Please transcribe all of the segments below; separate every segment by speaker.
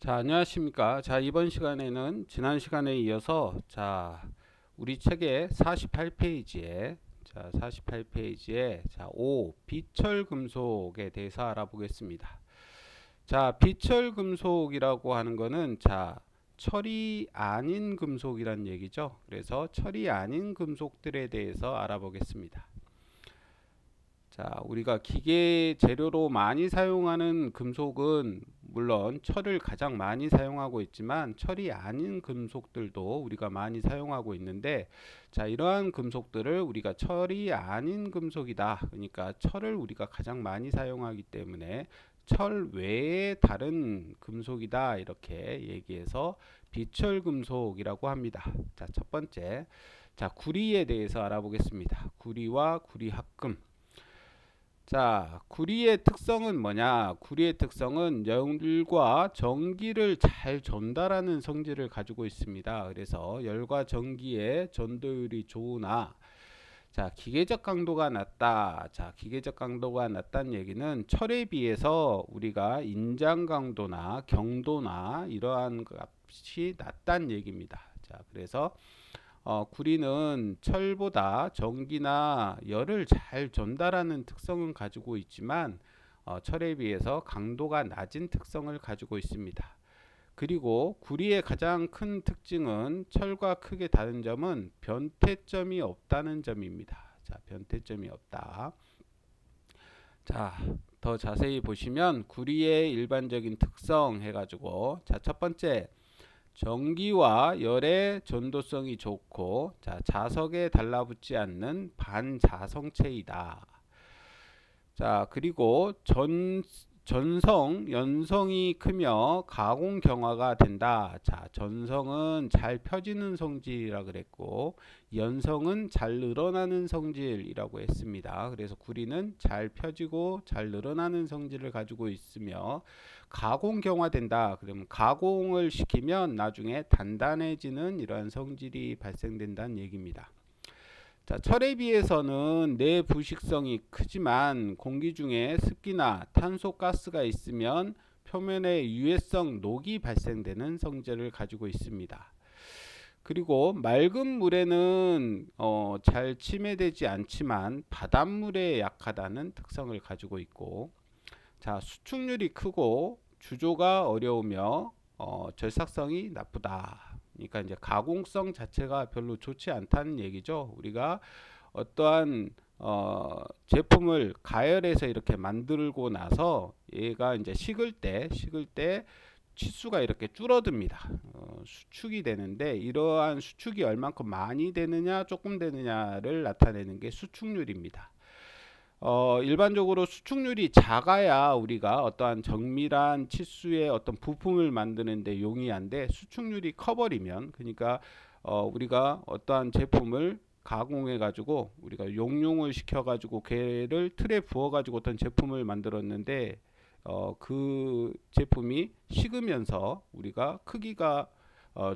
Speaker 1: 자, 안녕하십니까. 자, 이번 시간에는 지난 시간에 이어서 우리 책의 48페이지에 48페이지에 5. 비철 금속에 대해서 알아보겠습니다. 자, 비철 금속이라고 하는 거는 철이 아닌 금속이란 얘기죠. 그래서 철이 아닌 금속들에 대해서 알아보겠습니다. 자, 우리가 기계 재료로 많이 사용하는 금속은 물론 철을 가장 많이 사용하고 있지만 철이 아닌 금속들도 우리가 많이 사용하고 있는데, 이러한 금속들을 우리가 철이 아닌 금속이다, 그러니까 철을 우리가 가장 많이 사용하기 때문에 철 외의 다른 금속이다, 이렇게 얘기해서 비철 금속이라고 합니다. 자, 첫 번째, 구리에 대해서 알아보겠습니다. 구리와 구리합금. 자, 구리의 특성은 뭐냐? 구리의 특성은 열과 전기를 잘 전달하는 성질을 가지고 있습니다. 그래서 열과 전기의 전도율이 좋으나, 기계적 강도가 낮다. 기계적 강도가 낮다는 얘기는 철에 비해서 우리가 인장 강도나 경도나 이러한 값이 낮다는 얘기입니다. 그래서 구리는 철보다 전기나 열을 잘 전달하는 특성은 가지고 있지만 철에 비해서 강도가 낮은 특성을 가지고 있습니다. 그리고 구리의 가장 큰 특징은 철과 크게 다른 점은 변태점이 없다는 점입니다. 변태점이 없다. 더 자세히 보시면 구리의 일반적인 특성 해가지고, 첫 번째, 전기와 열의 전도성이 좋고, 자석에 달라붙지 않는 반자성체이다. 그리고 연성이 크며 가공 경화가 된다. 전성은 잘 펴지는 성질이라 그랬고, 연성은 잘 늘어나는 성질이라고 했습니다. 그래서 구리는 잘 펴지고 잘 늘어나는 성질을 가지고 있으며, 가공 경화된다. 그러면 가공을 시키면 나중에 단단해지는 이러한 성질이 발생된다는 얘기입니다. 철에 비해서는 내부식성이 크지만 공기 중에 습기나 탄소가스가 있으면 표면에 유해성 녹이 발생되는 성질을 가지고 있습니다. 그리고 맑은 물에는 잘 침해되지 않지만 바닷물에 약하다는 특성을 가지고 있고, 수축률이 크고 주조가 어려우며 절삭성이 나쁘다. 그러니까 이제 가공성 자체가 별로 좋지 않다는 얘기죠. 우리가 어떠한 제품을 가열해서 이렇게 만들고 나서 얘가 이제 식을 때 치수가 이렇게 줄어듭니다. 수축이 되는데, 이러한 수축이 얼만큼 많이 되느냐 조금 되느냐를 나타내는 게 수축률입니다. 일반적으로 수축률이 작아야 우리가 어떠한 정밀한 치수의 어떤 부품을 만드는데 용이한데, 수축률이 커버리면, 그러니까 우리가 어떠한 제품을 가공해 가지고 우리가 용융을 시켜 가지고 걔를 틀에 부어 가지고 어떤 제품을 만들었는데, 그 제품이 식으면서 우리가 크기가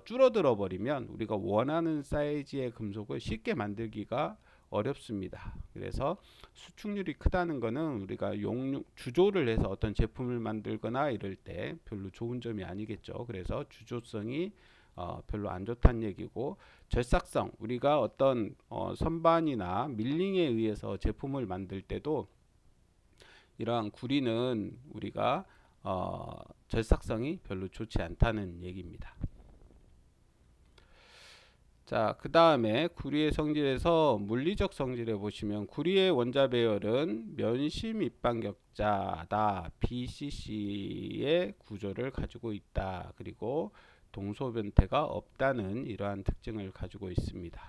Speaker 1: 줄어들어 버리면 우리가 원하는 사이즈의 금속을 쉽게 만들기가 어렵습니다. 그래서 수축률이 크다는 것은 우리가 주조를 해서 어떤 제품을 만들거나 이럴 때 별로 좋은 점이 아니겠죠. 그래서 주조성이 별로 안 좋다는 얘기고, 절삭성, 우리가 어떤 선반이나 밀링에 의해서 제품을 만들 때도 이러한 구리는 우리가 절삭성이 별로 좋지 않다는 얘기입니다. 그 다음에 구리의 성질에서 물리적 성질에 보시면, 구리의 원자 배열은 면심 입방격자다. BCC의 구조를 가지고 있다. 그리고 동소 변태가 없다는 이러한 특징을 가지고 있습니다.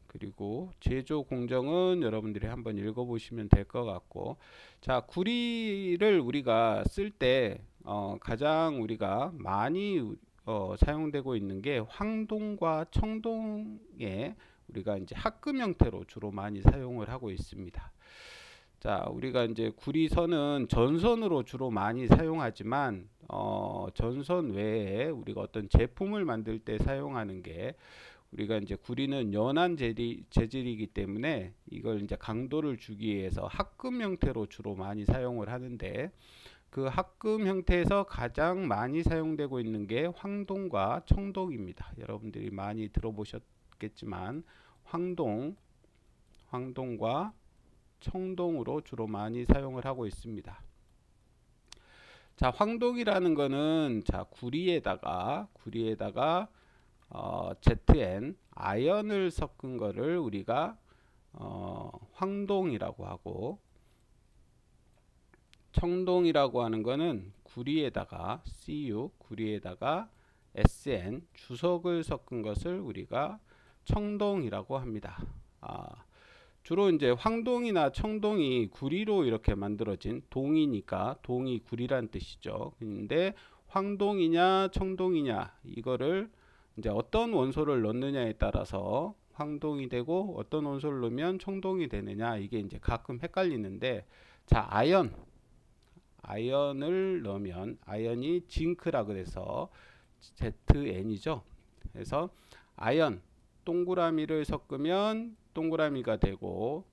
Speaker 1: 그리고 제조 공정은 여러분들이 한번 읽어보시면 될 것 같고, 구리를 우리가 쓸 때 가장 우리가 많이 사용되고 있는 게 황동과 청동에 우리가 이제 합금 형태로 주로 많이 사용을 하고 있습니다. 우리가 이제 구리선은 전선으로 주로 많이 사용하지만 전선 외에 우리가 어떤 제품을 만들 때 사용하는 게 우리가 이제 구리는 연한 재질이기 때문에 이걸 이제 강도를 주기 위해서 합금 형태로 주로 많이 사용을 하는데, 그 합금 형태에서 가장 많이 사용되고 있는 게 황동과 청동입니다. 여러분들이 많이 들어보셨겠지만 황동과 청동으로 주로 많이 사용을 하고 있습니다. 자, 황동이라는 거는 자, 구리에다가 ZN 아연을 섞은 거를 우리가 황동이라고 하고, 청동이라고 하는 거는 구리에다가 SN 주석을 섞은 것을 우리가 청동이라고 합니다. 주로 이제 황동이나 청동이 구리로 이렇게 만들어진, 동이니까 동이 구리란 뜻이죠. 근데 황동이냐 청동이냐, 이거를 이제 어떤 원소를 넣느냐에 따라서 황동이 되고 어떤 원소를 넣으면 청동이 되느냐, 이게 이제 가끔 헷갈리는데, 자, 아연을 넣으면, 아연이 징크라 그래서 ZN이죠. 그래서 아연 동그라미를 섞으면 동그라미가 되고,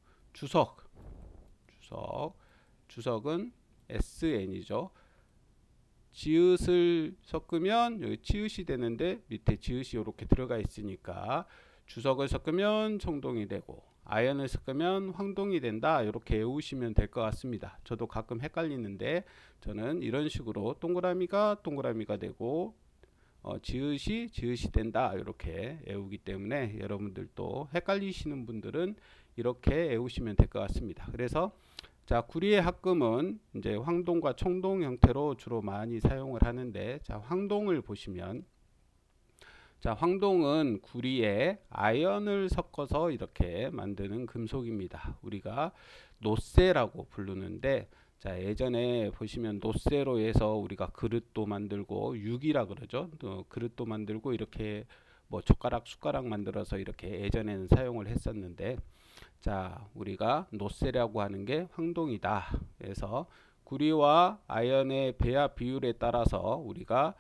Speaker 1: 주석은 SN이죠. 지읒을 섞으면 여기 치읒이 되는데 밑에 지읒이 이렇게 들어가 있으니까 주석을 섞으면 청동이 되고 아연을 섞으면 황동이 된다, 이렇게 외우시면 될 것 같습니다. 저도 가끔 헷갈리는데 저는 이런 식으로 동그라미가 되고 지읒이 된다, 이렇게 외우기 때문에 여러분들도 헷갈리시는 분들은 이렇게 외우시면 될 것 같습니다. 그래서 자, 구리의 합금은 이제 황동과 청동 형태로 주로 많이 사용을 하는데, 자, 황동을 보시면, 자, 황동은 구리에 아연을 섞어서 이렇게 만드는 금속입니다. 우리가 노쇠라고 부르는데, 자, 예전에 보시면 노쇠로 해서 우리가 그릇도 만들고, 육이라 그러죠. 또 그릇도 만들고, 이렇게 뭐 젓가락, 숟가락 만들어서 이렇게 예전에는 사용을 했었는데, 자, 우리가 노쇠라고 하는 게 황동이다. 그래서 구리와 아연의 배합 비율에 따라서 우리가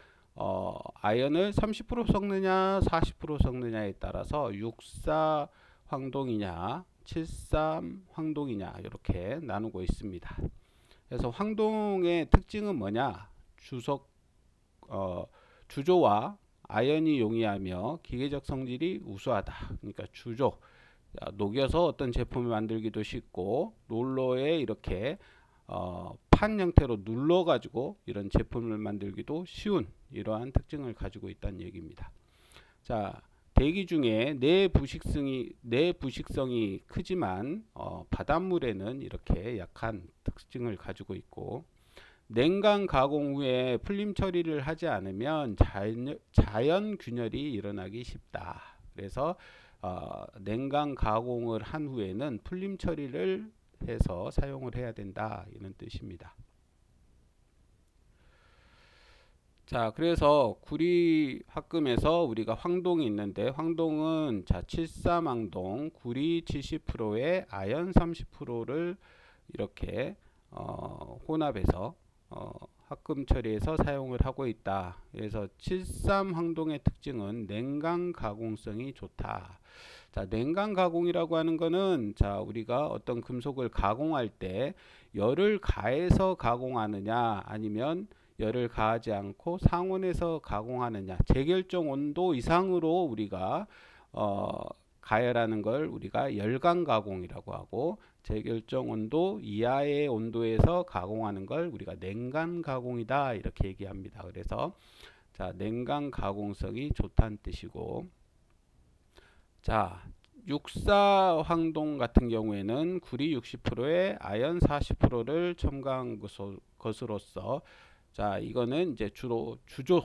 Speaker 1: 아연을 30% 섞느냐 40% 섞느냐에 따라서 6,4 황동이냐 7,3 황동이냐 이렇게 나누고 있습니다. 그래서 황동의 특징은 뭐냐? 주조와 아연이 용이하며 기계적 성질이 우수하다. 그러니까 주조, 녹여서 어떤 제품을 만들기도 쉽고, 롤러에 이렇게 판 형태로 눌러 가지고 이런 제품을 만들기도 쉬운 이러한 특징을 가지고 있다는 얘기입니다. 자, 대기 중에 내부식성이 크지만 바닷물에는 이렇게 약한 특징을 가지고 있고, 냉각 가공 후에 풀림 처리를 하지 않으면 자연 균열이 일어나기 쉽다. 그래서 냉각 가공을 한 후에는 풀림 처리를 해서 사용을 해야 된다, 이런 뜻입니다. 자, 그래서 구리 합금에서 우리가 황동이 있는데, 황동은 자, 7,3황동, 구리 70%에 아연 30%를 이렇게 혼합해서 합금 처리해서 사용을 하고 있다. 그래서 7,3황동의 특징은 냉각 가공성이 좋다. 자, 냉각 가공이라고 하는 거는, 자, 우리가 어떤 금속을 가공할 때 열을 가해서 가공하느냐 아니면 열을 가하지 않고 상온에서 가공하느냐, 제결정 온도 이상으로 우리가 가열하는 걸 우리가 열강 가공이라고 하고, 제결정 온도 이하의 온도에서 가공하는 걸 우리가 냉각 가공이다, 이렇게 얘기합니다. 그래서 자, 냉각 가공성이 좋다는 뜻이고, 자, 6,4황동 같은 경우에는 구리 60%에 아연 40%를 첨가한 것으로서, 자, 이거는 이제 주로 주조,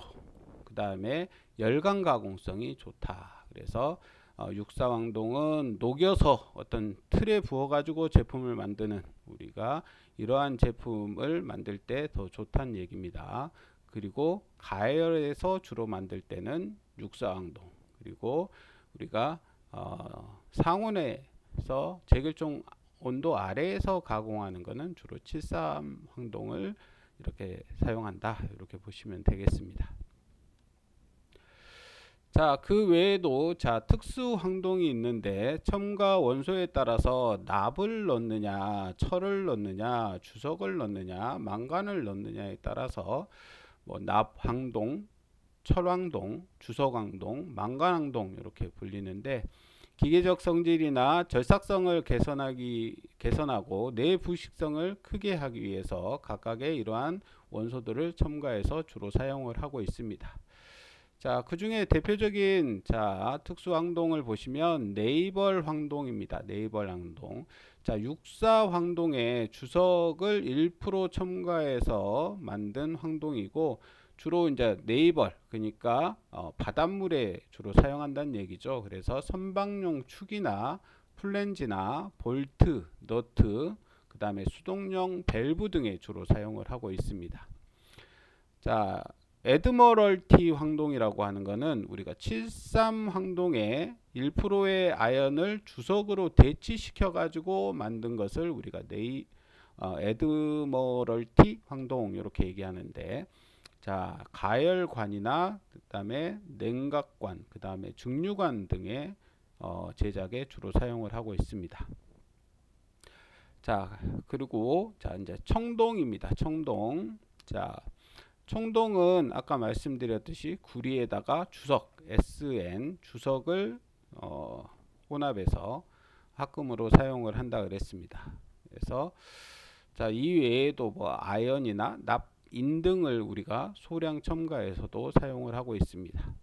Speaker 1: 그 다음에 열강 가공성이 좋다. 그래서 6,4황동은 녹여서 어떤 틀에 부어 가지고 제품을 만드는, 우리가 이러한 제품을 만들 때 더 좋다는 얘기입니다. 그리고 가열해서 주로 만들 때는 6,4황동, 그리고 우리가 상온에서 제결정 온도 아래에서 가공하는 것은 주로 7,3황동을 이렇게 사용한다, 이렇게 보시면 되겠습니다. 자, 그 외에도 자, 특수 황동이 있는데 첨가 원소에 따라서 납을 넣느냐, 철을 넣느냐, 주석을 넣느냐, 망간을 넣느냐에 따라서 뭐 납황동, 철황동, 주석황동, 망간황동 이렇게 불리는데 기계적 성질이나 절삭성을 개선하고 내부식성을 크게 하기 위해서 각각의 이러한 원소들을 첨가해서 주로 사용을 하고 있습니다. 자, 그 중에 대표적인 자, 특수 황동을 보시면 네이벌 황동입니다. 네이벌 황동. 자, 육사 황동의 주석을 1% 첨가해서 만든 황동이고 주로 이제 네이벌 그러니까 바닷물에 주로 사용한다는 얘기죠. 그래서 선박용 축이나 플랜지나 볼트, 너트, 그 다음에 수동용 밸브 등에 주로 사용을 하고 있습니다. 자, 에드머럴티 황동이라고 하는 것은 우리가 73 황동의 1%의 아연을 주석으로 대치시켜 가지고 만든 것을 우리가 에드머럴티 황동 이렇게 얘기하는데, 자, 가열관이나 그다음에 냉각관, 그다음에 중류관 등의 제작에 주로 사용을 하고 있습니다. 자, 그리고 자, 이제 청동입니다. 청동. 자, 청동은 아까 말씀드렸듯이 구리에다가 주석 SN 주석을 혼합해서 합금으로 사용을 한다 그랬습니다. 그래서 자, 이 외에도 뭐 아연이나 납인 등을 우리가 소량 첨가해서도 사용을 하고 있습니다.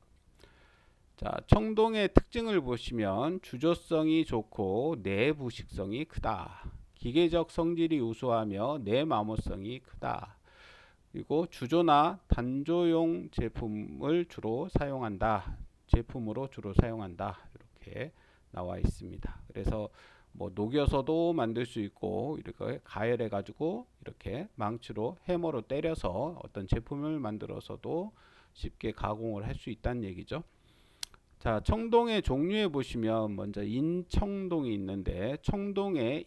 Speaker 1: 자, 청동의 특징을 보시면 주조성이 좋고 내부식성이 크다. 기계적 성질이 우수하며 내마모성이 크다. 그리고 주조나 단조용 제품을 주로 사용한다. 제품으로 주로 사용한다. 이렇게 나와 있습니다. 그래서 뭐 녹여서도 만들 수 있고 이렇게 가열해 가지고 이렇게 망치로 해머로 때려서 어떤 제품을 만들어서도 쉽게 가공을 할 수 있다는 얘기죠. 자, 청동의 종류에 보시면 먼저 인청동이 있는데 청동의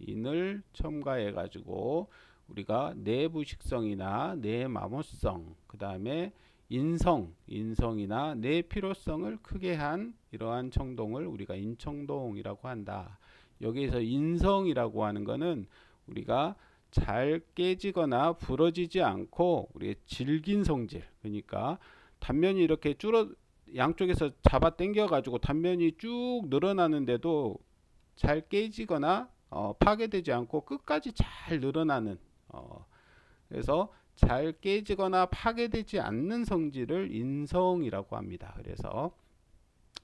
Speaker 1: 인을 첨가해 가지고 우리가 내부식성이나 내마모성, 그 다음에 인성이나 내필요성을 크게 한 이러한 청동을 우리가 인청동이라고 한다. 여기에서 인성이라고 하는 것은 우리가 잘 깨지거나 부러지지 않고 우리의 질긴 성질, 그러니까 단면이 이렇게 양쪽에서 잡아 당겨 가지고 단면이 쭉 늘어나는데도 잘 깨지거나 파괴되지 않고 끝까지 잘 늘어나는, 그래서 잘 깨지거나 파괴되지 않는 성질을 인성이라고 합니다. 그래서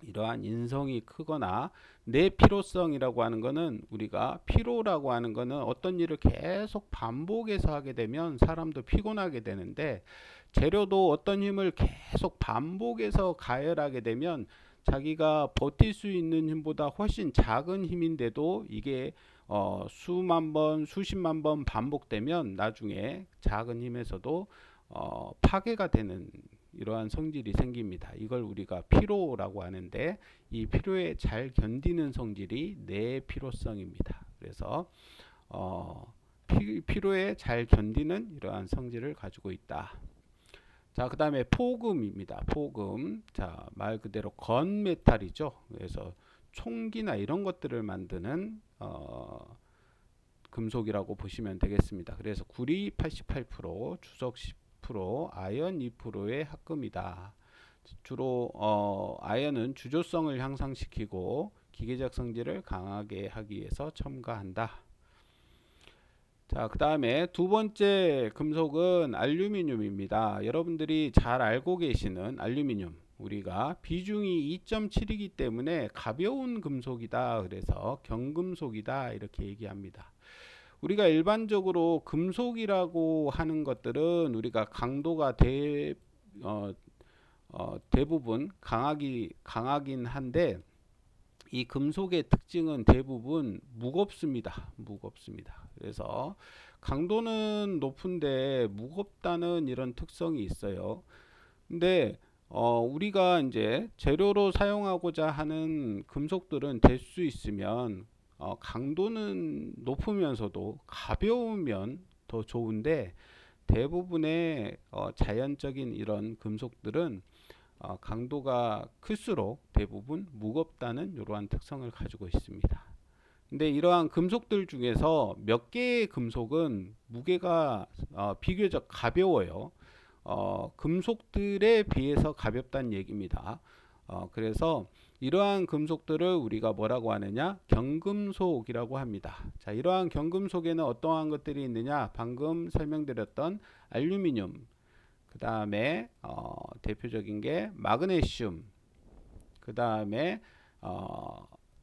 Speaker 1: 이러한 인성이 크거나 내피로성이라고 하는 것은 우리가 피로라고 하는 것은 어떤 일을 계속 반복해서 하게 되면 사람도 피곤하게 되는데, 재료도 어떤 힘을 계속 반복해서 가열하게 되면 자기가 버틸 수 있는 힘보다 훨씬 작은 힘인데도 이게 수만 번, 수십만 번 반복되면 나중에 작은 힘에서도 파괴가 되는 이러한 성질이 생깁니다. 이걸 우리가 피로라고 하는데, 이 피로에 잘 견디는 성질이 내피로성입니다. 그래서 피로에 잘 견디는 이러한 성질을 가지고 있다. 자, 그 다음에 포금입니다. 포금. 자, 말 그대로 건메탈이죠. 그래서 총기나 이런 것들을 만드는 금속이라고 보시면 되겠습니다. 그래서 구리 88%, 주석 10%, 아연 2%의 합금이다. 주로 아연은 주조성을 향상시키고 기계적 성질을 강하게 하기 위해서 첨가한다. 자, 그 다음에 두 번째 금속은 알루미늄입니다. 여러분들이 잘 알고 계시는 알루미늄, 우리가 비중이 2.7이기 때문에 가벼운 금속이다. 그래서 경금속이다 이렇게 얘기합니다. 우리가 일반적으로 금속이라고 하는 것들은 우리가 강도가 대부분 강하긴 한데, 이 금속의 특징은 대부분 무겁습니다. 그래서 강도는 높은데 무겁다는 이런 특성이 있어요. 근데 우리가 이제 재료로 사용하고자 하는 금속들은 될 수 있으면 강도는 높으면서도 가벼우면 더 좋은데, 대부분의 자연적인 이런 금속들은 강도가 클수록 대부분 무겁다는 이러한 특성을 가지고 있습니다. 근데 이러한 금속들 중에서 몇 개의 금속은 무게가 비교적 가벼워요. 금속들에 비해서 가볍다는 얘기입니다. 그래서 이러한 금속들을 우리가 뭐라고 하느냐, 경금속이라고 합니다. 자, 이러한 경금속에는 어떠한 것들이 있느냐, 방금 설명드렸던 알루미늄, 그 다음에 대표적인 게 마그네슘, 그 다음에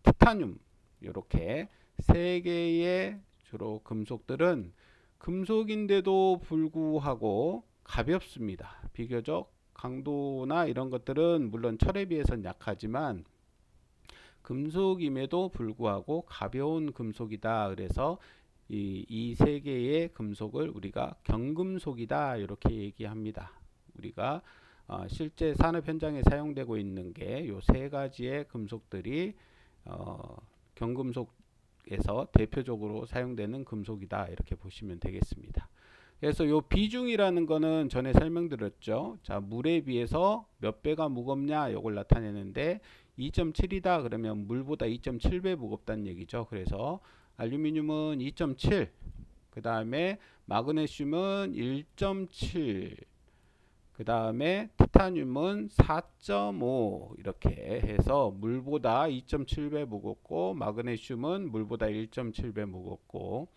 Speaker 1: 티타늄, 이렇게 세 개의 주로 금속들은 금속인데도 불구하고 가볍습니다. 비교적 강도나 이런 것들은 물론 철에 비해서는 약하지만 금속임에도 불구하고 가벼운 금속이다. 그래서 이 세 개의 금속을 우리가 경금속이다 이렇게 얘기합니다. 우리가 실제 산업 현장에 사용되고 있는 게 요 세 가지의 금속들이 경금속에서 대표적으로 사용되는 금속이다 이렇게 보시면 되겠습니다. 그래서 요 비중이라는 거는 전에 설명드렸죠. 자, 물에 비해서 몇 배가 무겁냐 이걸 나타내는데 2.7이다 그러면 물보다 2.7배 무겁다는 얘기죠. 그래서 알루미늄은 2.7, 그 다음에 마그네슘은 1.7, 그 다음에 티타늄은 4.5 이렇게 해서 물보다 2.7배 무겁고, 마그네슘은 물보다 1.7배 무겁고,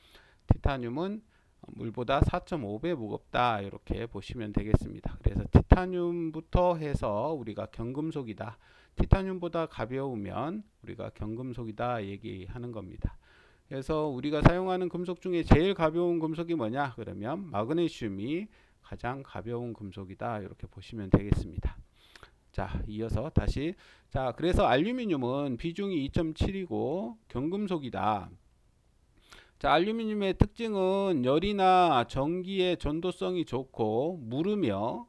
Speaker 1: 티타늄은 물보다 4.5배 무겁다 이렇게 보시면 되겠습니다. 그래서 티타늄부터 해서 우리가 경금속이다, 티타늄보다 가벼우면 우리가 경금속이다 얘기하는 겁니다. 그래서 우리가 사용하는 금속 중에 제일 가벼운 금속이 뭐냐 그러면 마그네슘이 가장 가벼운 금속이다 이렇게 보시면 되겠습니다. 자, 이어서 다시, 자, 그래서 알루미늄은 비중이 2.7이고 경금속이다. 자, 알루미늄의 특징은 열이나 전기의 전도성이 좋고 무르며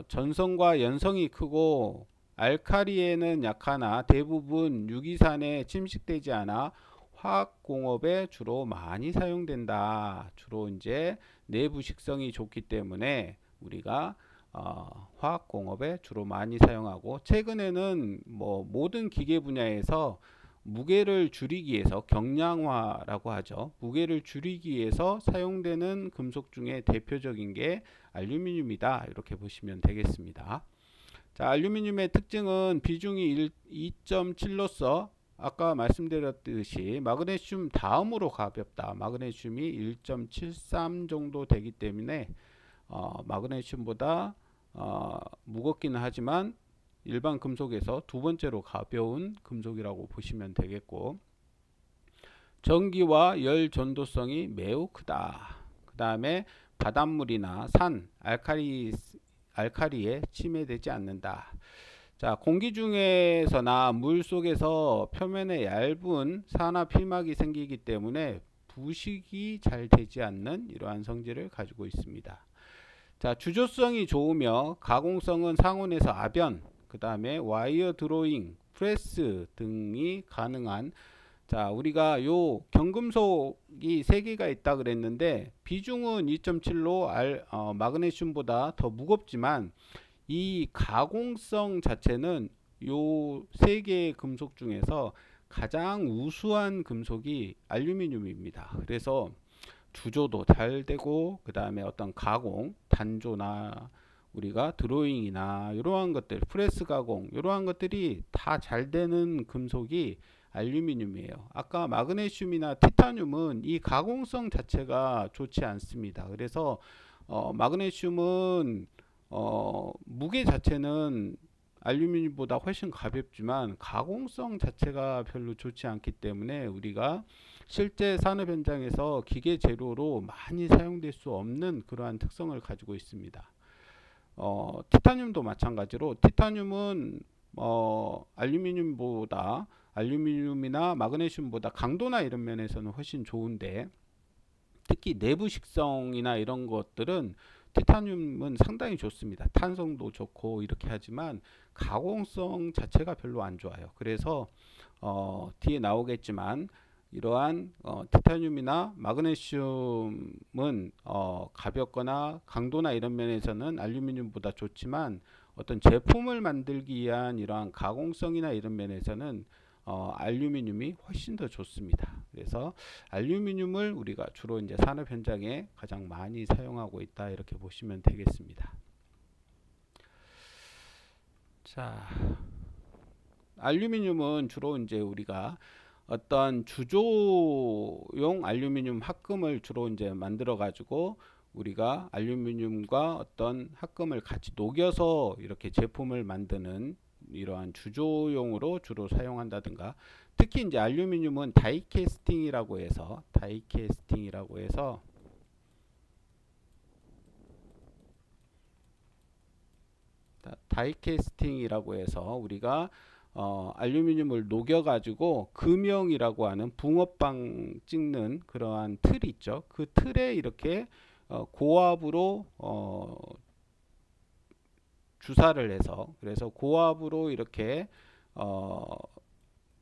Speaker 1: 전성과 연성이 크고 알카리에는 약하나 대부분 유기산에 침식되지 않아 화학공업에 주로 많이 사용된다. 주로 이제 내부 식성이 좋기 때문에 우리가 화학공업에 주로 많이 사용하고, 최근에는 뭐 모든 기계 분야에서 무게를 줄이기 위해서, 경량화라고 하죠. 무게를 줄이기 위해서 사용되는 금속 중에 대표적인 게 알루미늄이다 이렇게 보시면 되겠습니다. 자, 알루미늄의 특징은 비중이 2.7로서 아까 말씀드렸듯이 마그네슘 다음으로 가볍다. 마그네슘이 1.73 정도 되기 때문에 마그네슘보다 무겁기는 하지만 일반 금속에서 두 번째로 가벼운 금속이라고 보시면 되겠고, 전기와 열 전도성이 매우 크다. 그 다음에 바닷물이나 산, 알카리에 침해되지 않는다. 자, 공기 중에서나 물 속에서 표면에 얇은 산화 피막이 생기기 때문에 부식이 잘 되지 않는 이러한 성질을 가지고 있습니다. 자, 주조성이 좋으며 가공성은 상온에서 아변, 그 다음에 와이어 드로잉, 프레스 등이 가능한, 자, 우리가 요 경금속이 3개가 있다 그랬는데 비중은 2.7로 마그네슘보다 더 무겁지만 이 가공성 자체는 요 3개의 금속 중에서 가장 우수한 금속이 알루미늄입니다. 그래서 주조도 잘 되고, 그 다음에 어떤 가공, 단조나 우리가 드로잉이나 이러한 것들, 프레스 가공 이러한 것들이 다 잘 되는 금속이 알루미늄이에요. 아까 마그네슘이나 티타늄은 이 가공성 자체가 좋지 않습니다. 그래서 마그네슘은 무게 자체는 알루미늄보다 훨씬 가볍지만 가공성 자체가 별로 좋지 않기 때문에 우리가 실제 산업 현장에서 기계 재료로 많이 사용될 수 없는 그러한 특성을 가지고 있습니다. 티타늄도 마찬가지로 티타늄은 알루미늄이나 마그네슘보다 강도나 이런 면에서는 훨씬 좋은데, 특히 내부 식성이나 이런 것들은 티타늄은 상당히 좋습니다. 탄성도 좋고 이렇게 하지만 가공성 자체가 별로 안 좋아요. 그래서 뒤에 나오겠지만 이러한 티타늄이나 마그네슘은 가볍거나 강도나 이런 면에서는 알루미늄보다 좋지만 어떤 제품을 만들기 위한 이러한 가공성이나 이런 면에서는 알루미늄이 훨씬 더 좋습니다. 그래서 알루미늄을 우리가 주로 이제 산업 현장에 가장 많이 사용하고 있다 이렇게 보시면 되겠습니다. 자, 알루미늄은 주로 이제 우리가 어떤 주조용 알루미늄 합금을 주로 이제 만들어 가지고 우리가 알루미늄과 어떤 합금을 같이 녹여서 이렇게 제품을 만드는 이러한 주조용으로 주로 사용한다든가, 특히 이제 알루미늄은 다이캐스팅이라고 해서 우리가 알루미늄을 녹여가지고 금형이라고 하는 붕어빵 찍는 그러한 틀 있죠. 그 틀에 이렇게 고압으로 주사를 해서, 그래서 고압으로 이렇게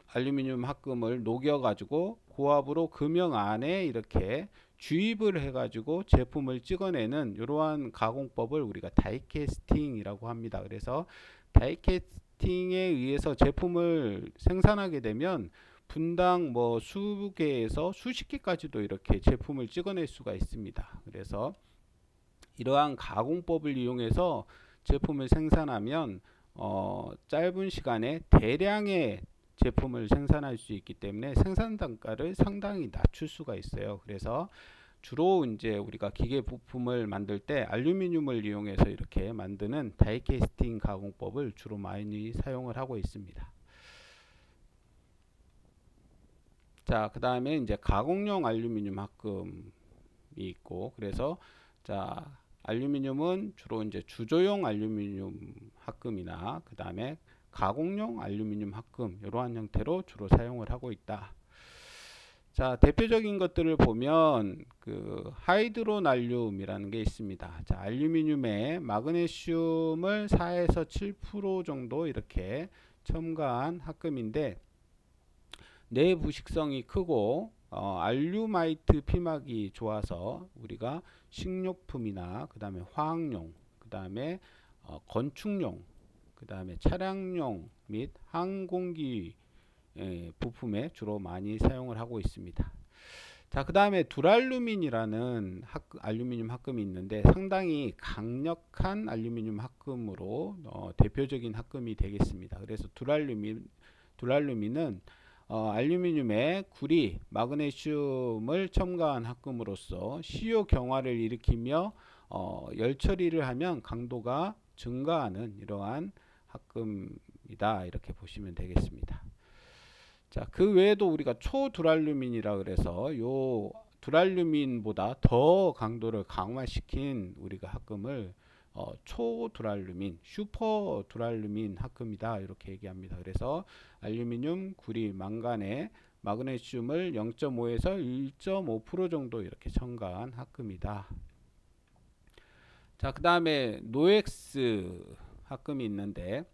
Speaker 1: 알루미늄 합금을 녹여가지고 고압으로 금형 안에 이렇게 주입을 해가지고 제품을 찍어내는 이러한 가공법을 우리가 다이캐스팅이라고 합니다. 그래서 다이캐스팅에 의해서 제품을 생산하게 되면 분당 뭐 수개에서 수십 개까지도 이렇게 제품을 찍어낼 수가 있습니다. 그래서 이러한 가공법을 이용해서 제품을 생산하면 짧은 시간에 대량의 제품을 생산할 수 있기 때문에 생산 단가를 상당히 낮출 수가 있어요. 그래서 주로 이제 우리가 기계 부품을 만들 때 알루미늄을 이용해서 이렇게 만드는 다이캐스팅 가공법을 주로 많이 사용을 하고 있습니다. 자, 그 다음에 이제 가공용 알루미늄 합금이 있고, 그래서 자, 알루미늄은 주로 이제 주조용 알루미늄 합금이나 그 다음에 가공용 알루미늄 합금, 이러한 형태로 주로 사용을 하고 있다. 자, 대표적인 것들을 보면 그 하이드로날륨이라는 게 있습니다. 자, 알루미늄에 마그네슘을 4에서 7% 정도 이렇게 첨가한 합금인데, 내부식성이 크고 알루마이트 피막이 좋아서 우리가 식료품이나 그 다음에 화학용, 그 다음에 건축용, 그 다음에 차량용 및 항공기 부품에 주로 많이 사용을 하고 있습니다. 자, 그 다음에 두랄루민이라는 알루미늄 합금이 있는데 상당히 강력한 알루미늄 합금으로 대표적인 합금이 되겠습니다. 그래서 두랄루민은 알루미늄에 구리, 마그네슘을 첨가한 합금으로써 CO 경화를 일으키며 열 처리를 하면 강도가 증가하는 이러한 합금이다 이렇게 보시면 되겠습니다. 자, 그 외에도 우리가 초두랄루민이라 그래서 요 두랄루민보다 더 강도를 강화시킨 우리가 합금을 초두랄루민, 슈퍼두랄루민 합금이다 이렇게 얘기합니다. 그래서 알루미늄, 구리, 망간에 마그네슘을 0.5에서 1.5% 정도 이렇게 첨가한 합금이다. 자, 그 다음에 노엑스 합금이 있는데,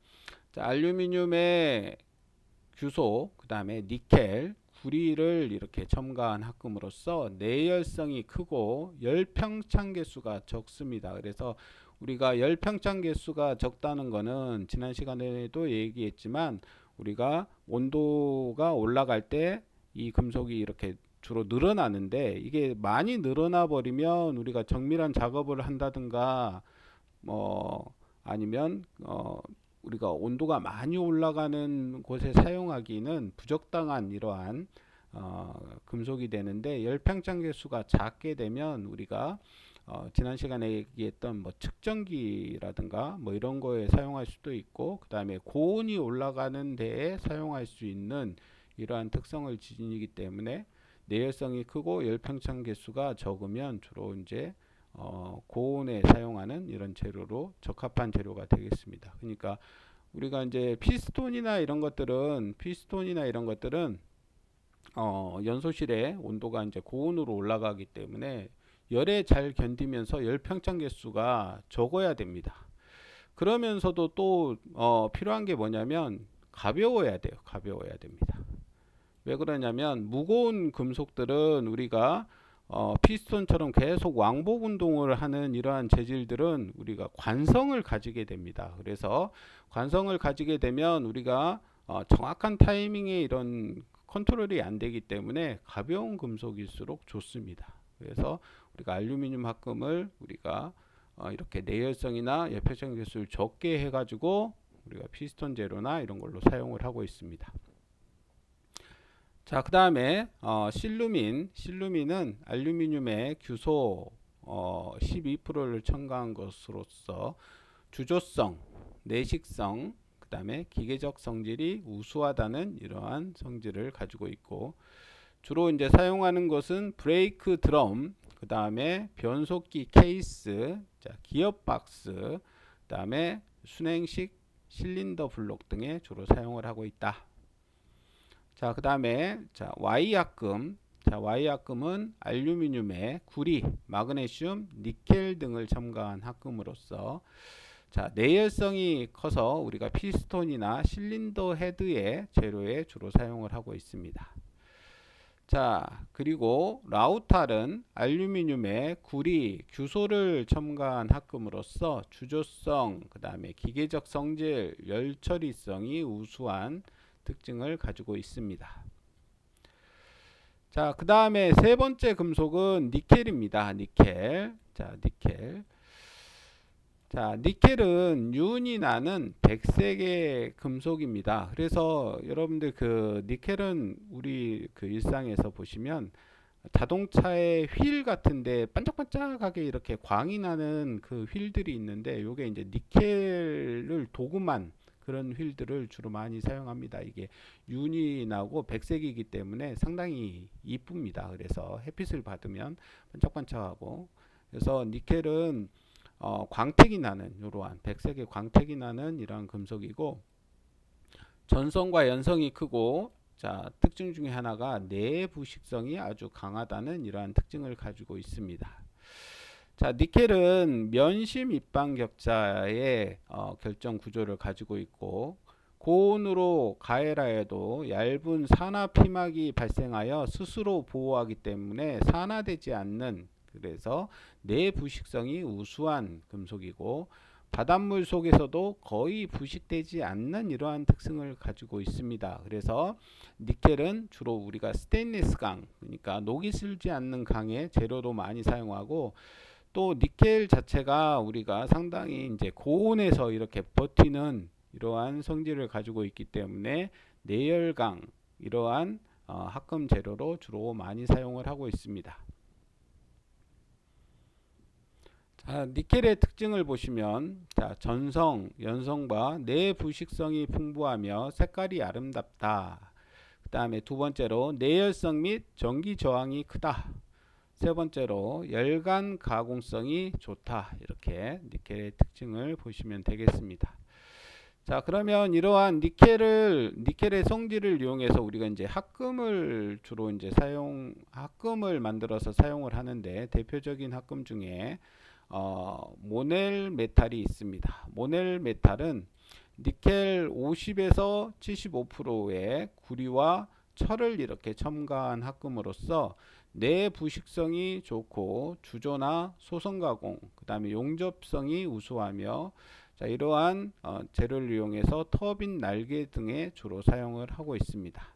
Speaker 1: 자, 알루미늄의 규소, 그 다음에 니켈, 구리를 이렇게 첨가한 합금으로써 내열성이 크고 열평창 개수가 적습니다. 그래서 우리가 열평창 개수가 적다는 거는 지난 시간에도 얘기했지만 우리가 온도가 올라갈 때 이 금속이 이렇게 주로 늘어나는데, 이게 많이 늘어나 버리면 우리가 정밀한 작업을 한다든가 아니면 우리가 온도가 많이 올라가는 곳에 사용하기는 부적당한 이러한 금속이 되는데, 열평창 개수가 작게 되면 우리가 지난 시간에 얘기했던 뭐 측정기라든가 뭐 이런 거에 사용할 수도 있고, 그 다음에 고온이 올라가는 데에 사용할 수 있는 이러한 특성을 지니기 때문에 내열성이 크고 열평창 개수가 적으면 주로 이제 고온에 사용하는 이런 재료로 적합한 재료가 되겠습니다. 그러니까 우리가 이제 피스톤이나 이런 것들은 연소실의 온도가 이제 고온으로 올라가기 때문에 열에 잘 견디면서 열평창 개수가 적어야 됩니다. 그러면서도 또 필요한 게 뭐냐면 가벼워야 돼요. 가벼워야 됩니다. 왜 그러냐면 무거운 금속들은 우리가 피스톤처럼 계속 왕복 운동을 하는 이러한 재질들은 우리가 관성을 가지게 됩니다. 그래서 관성을 가지게 되면 우리가 정확한 타이밍에 이런 컨트롤이 안 되기 때문에 가벼운 금속일수록 좋습니다. 그래서 우리가 알루미늄 합금을 우리가 이렇게 내열성이나 예표적 개수를 적게 해가지고 우리가 피스톤 재료나 이런 걸로 사용을 하고 있습니다. 자, 그 다음에 실루민은 알루미늄의 규소 12%를 첨가한 것으로서 주조성, 내식성, 그 다음에 기계적 성질이 우수하다는 이러한 성질을 가지고 있고, 주로 이제 사용하는 것은 브레이크 드럼, 그 다음에 변속기 케이스, 자, 기어박스, 그 다음에 순행식 실린더 블록 등에 주로 사용을 하고 있다. 자, 그 다음에 Y합금. 자, Y합금은 알루미늄에 구리, 마그네슘, 니켈 등을 첨가한 합금으로서 자, 내열성이 커서 우리가 피스톤이나 실린더 헤드의 재료에 주로 사용을 하고 있습니다. 자, 그리고 라우탈은 알루미늄에 구리, 규소를 첨가한 합금으로서 주조성, 그 다음에 기계적 성질, 열처리성이 우수한 특징을 가지고 있습니다. 자, 그 다음에 세 번째 금속은 니켈입니다. 니켈. 자, 니켈. 자, 니켈은 윤이 나는 백색의 금속입니다. 그래서 여러분들 그 니켈은 우리 그 일상에서 보시면 자동차의 휠 같은데 반짝반짝하게 이렇게 광이 나는 그 휠들이 있는데, 요게 이제 니켈을 도금한 그런 휠들을 주로 많이 사용합니다. 이게 윤이 나고 백색이기 때문에 상당히 이쁩니다. 그래서 햇빛을 받으면 반짝반짝하고, 그래서 니켈은 광택이 나는 이러한 백색의 광택이 나는 이러한 금속이고, 전성과 연성이 크고, 자, 특징 중에 하나가 내부식성이 아주 강하다는 이러한 특징을 가지고 있습니다. 자, 니켈은 면심 입방 격자의 결정 구조를 가지고 있고, 고온으로 가열하여도 얇은 산화 피막이 발생하여 스스로 보호하기 때문에 산화되지 않는, 그래서 내부식성이 우수한 금속이고, 바닷물 속에서도 거의 부식되지 않는 이러한 특성을 가지고 있습니다. 그래서 니켈은 주로 우리가 스테인리스 강, 그러니까 녹이 슬지 않는 강의 재료로 많이 사용하고, 또 니켈 자체가 우리가 상당히 이제 고온에서 이렇게 버티는 이러한 성질을 가지고 있기 때문에 내열강, 이러한 합금 재료로 주로 많이 사용을 하고 있습니다. 자, 니켈의 특징을 보시면, 자, 전성, 연성과 내부식성이 풍부하며 색깔이 아름답다. 그 다음에 두 번째로 내열성 및 전기 저항이 크다. 세 번째로 열간 가공성이 좋다. 이렇게 니켈의 특징을 보시면 되겠습니다. 자, 그러면 이러한 니켈의 성질을 이용해서 우리가 이제 합금을 주로 이제 합금을 만들어서 사용을 하는데, 대표적인 합금 중에 모넬 메탈이 있습니다. 모넬 메탈은 니켈 50에서 75%의 구리와 철을 이렇게 첨가한 합금으로써 내부식성이 좋고 주조나 소성 가공, 그 다음에 용접성이 우수하며, 자, 이러한 재료를 이용해서 터빈 날개 등에 주로 사용을 하고 있습니다.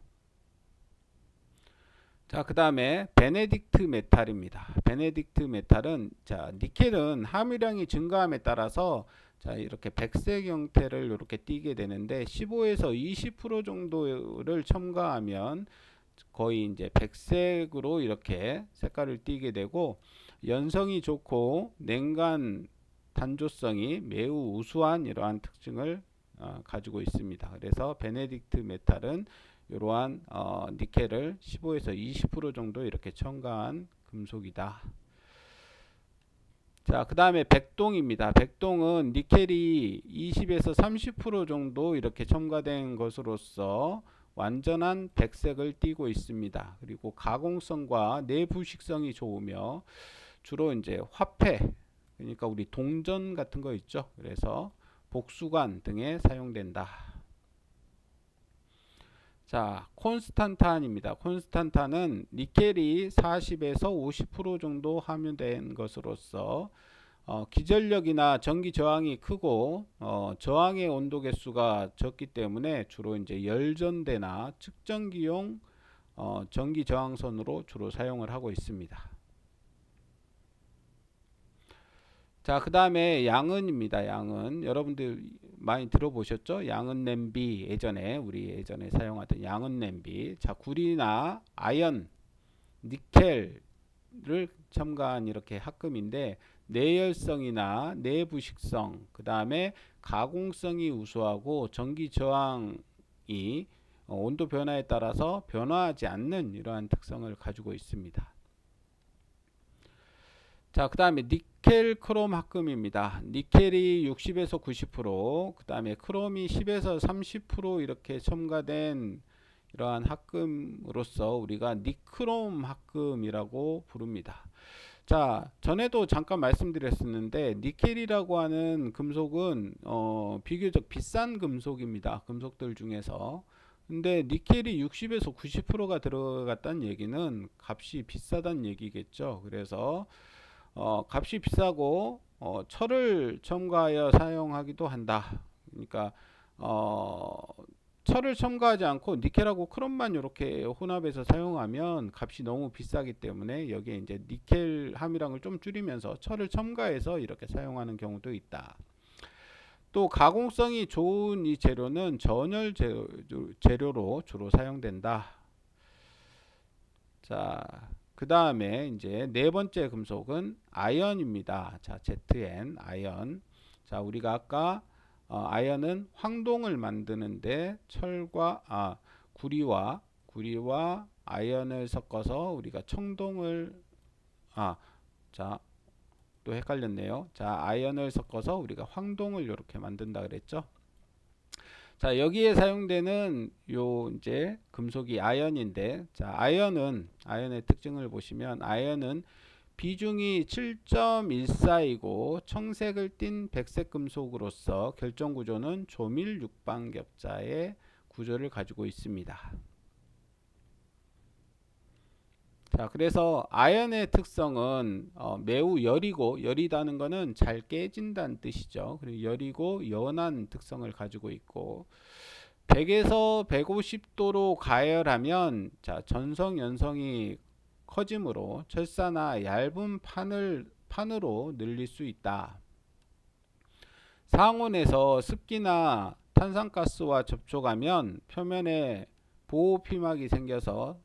Speaker 1: 자, 그 다음에 베네딕트 메탈입니다. 베네딕트 메탈은, 자, 니켈은 함유량이 증가함에 따라서 자, 이렇게 백색 형태를 이렇게 띠게 되는데, 15에서 20% 정도를 첨가하면 거의 이제 백색으로 이렇게 색깔을 띠게 되고, 연성이 좋고 냉간 단조성이 매우 우수한 이러한 특징을 가지고 있습니다. 그래서 베네딕트 메탈은 이러한 니켈을 15에서 20% 정도 이렇게 첨가한 금속이다. 자, 그 다음에 백동입니다. 백동은 니켈이 20에서 30% 정도 이렇게 첨가된 것으로서 완전한 백색을 띠고 있습니다. 그리고 가공성과 내부식성이 좋으며 주로 이제 화폐, 그러니까 우리 동전 같은 거 있죠. 그래서 복수관 등에 사용된다. 자, 콘스탄탄입니다. 콘스탄탄은 니켈이 40에서 50% 정도 함유된 것으로서 기전력이나 전기 저항이 크고 저항의 온도 개수가 적기 때문에 주로 이제 열전대나 측정기용 전기 저항선으로 주로 사용을 하고 있습니다. 자, 그 다음에 양은입니다. 양은 여러분들 많이 들어보셨죠? 양은 냄비, 우리 예전에 사용하던 양은 냄비. 자, 구리나 아연, 니켈을 첨가한 이렇게 합금인데 내열성이나 내부식성, 그 다음에 가공성이 우수하고 전기 저항이 온도 변화에 따라서 변화하지 않는 이러한 특성을 가지고 있습니다. 자, 그 다음에 니켈 크롬 합금입니다. 니켈이 60에서 90%, 그 다음에 크롬이 10에서 30% 이렇게 첨가된 이러한 합금으로서 우리가 니크롬 합금이라고 부릅니다. 자, 전에도 잠깐 말씀드렸었는데 니켈이라고 하는 금속은 비교적 비싼 금속입니다. 금속들 중에서. 근데 니켈이 60에서 90%가 들어갔다는 얘기는 값이 비싸다는 얘기겠죠. 그래서 값이 비싸고 철을 첨가하여 사용하기도 한다. 그러니까 철을 첨가하지 않고 니켈하고 크롬만 이렇게 혼합해서 사용하면 값이 너무 비싸기 때문에 여기에 이제 니켈 함유량을 좀 줄이면서 철을 첨가해서 이렇게 사용하는 경우도 있다. 또 가공성이 좋은 이 재료는 전열 재료로 주로 사용된다. 자, 그 다음에 이제 네 번째 금속은 아연입니다. 자, ZN 아연. 자, 우리가 아까 아연은 황동을 만드는데 철과 구리와 아연을 섞어서 우리가 청동을 자, 또 헷갈렸네요. 자, 아연을 섞어서 우리가 황동을 이렇게 만든다 그랬죠. 자, 여기에 사용되는 요 이제 금속이 아연인데, 자, 아연의 특징을 보시면 아연은 비중이 7.14이고 청색을 띤 백색 금속으로서 결정 구조는 조밀 육방격자의 구조를 가지고 있습니다. 자, 그래서 아연의 특성은 매우 여리고, 여리다는 것은 잘 깨진다는 뜻이죠. 그리고 여리고 연한 특성을 가지고 있고 100에서 150도로 가열하면 자, 전성 연성이 커지므로 철사나 얇은 판으로 늘릴 수 있다. 상온에서 습기나 탄산가스와 접촉하면 표면에 보호피막이 생겨서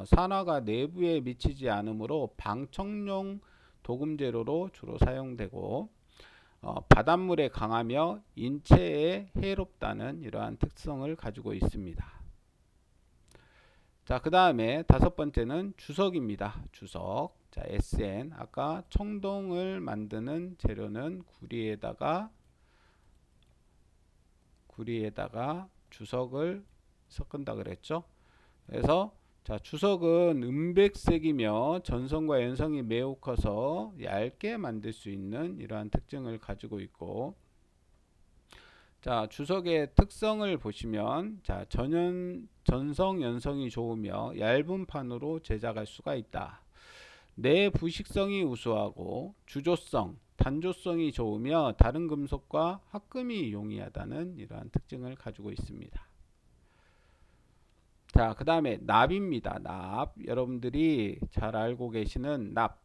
Speaker 1: 산화가 내부에 미치지 않으므로 방청용 도금재료로 주로 사용되고 바닷물에 강하며 인체에 해롭다는 이러한 특성을 가지고 있습니다. 자, 그 다음에 다섯 번째는 주석입니다. 주석. 자, SN. 아까 청동을 만드는 재료는 구리에다가 주석을 섞은다 그랬죠. 그래서 자, 주석은 은백색이며 전성과 연성이 매우 커서 얇게 만들 수 있는 이러한 특징을 가지고 있고, 자, 주석의 특성을 보시면 자, 전성 연성이 좋으며 얇은 판으로 제작할 수가 있다. 내부식성이 우수하고 주조성, 단조성이 좋으며 다른 금속과 합금이 용이하다는 이러한 특징을 가지고 있습니다. 자, 그 다음에 납입니다. 납. 여러분들이 잘 알고 계시는 납.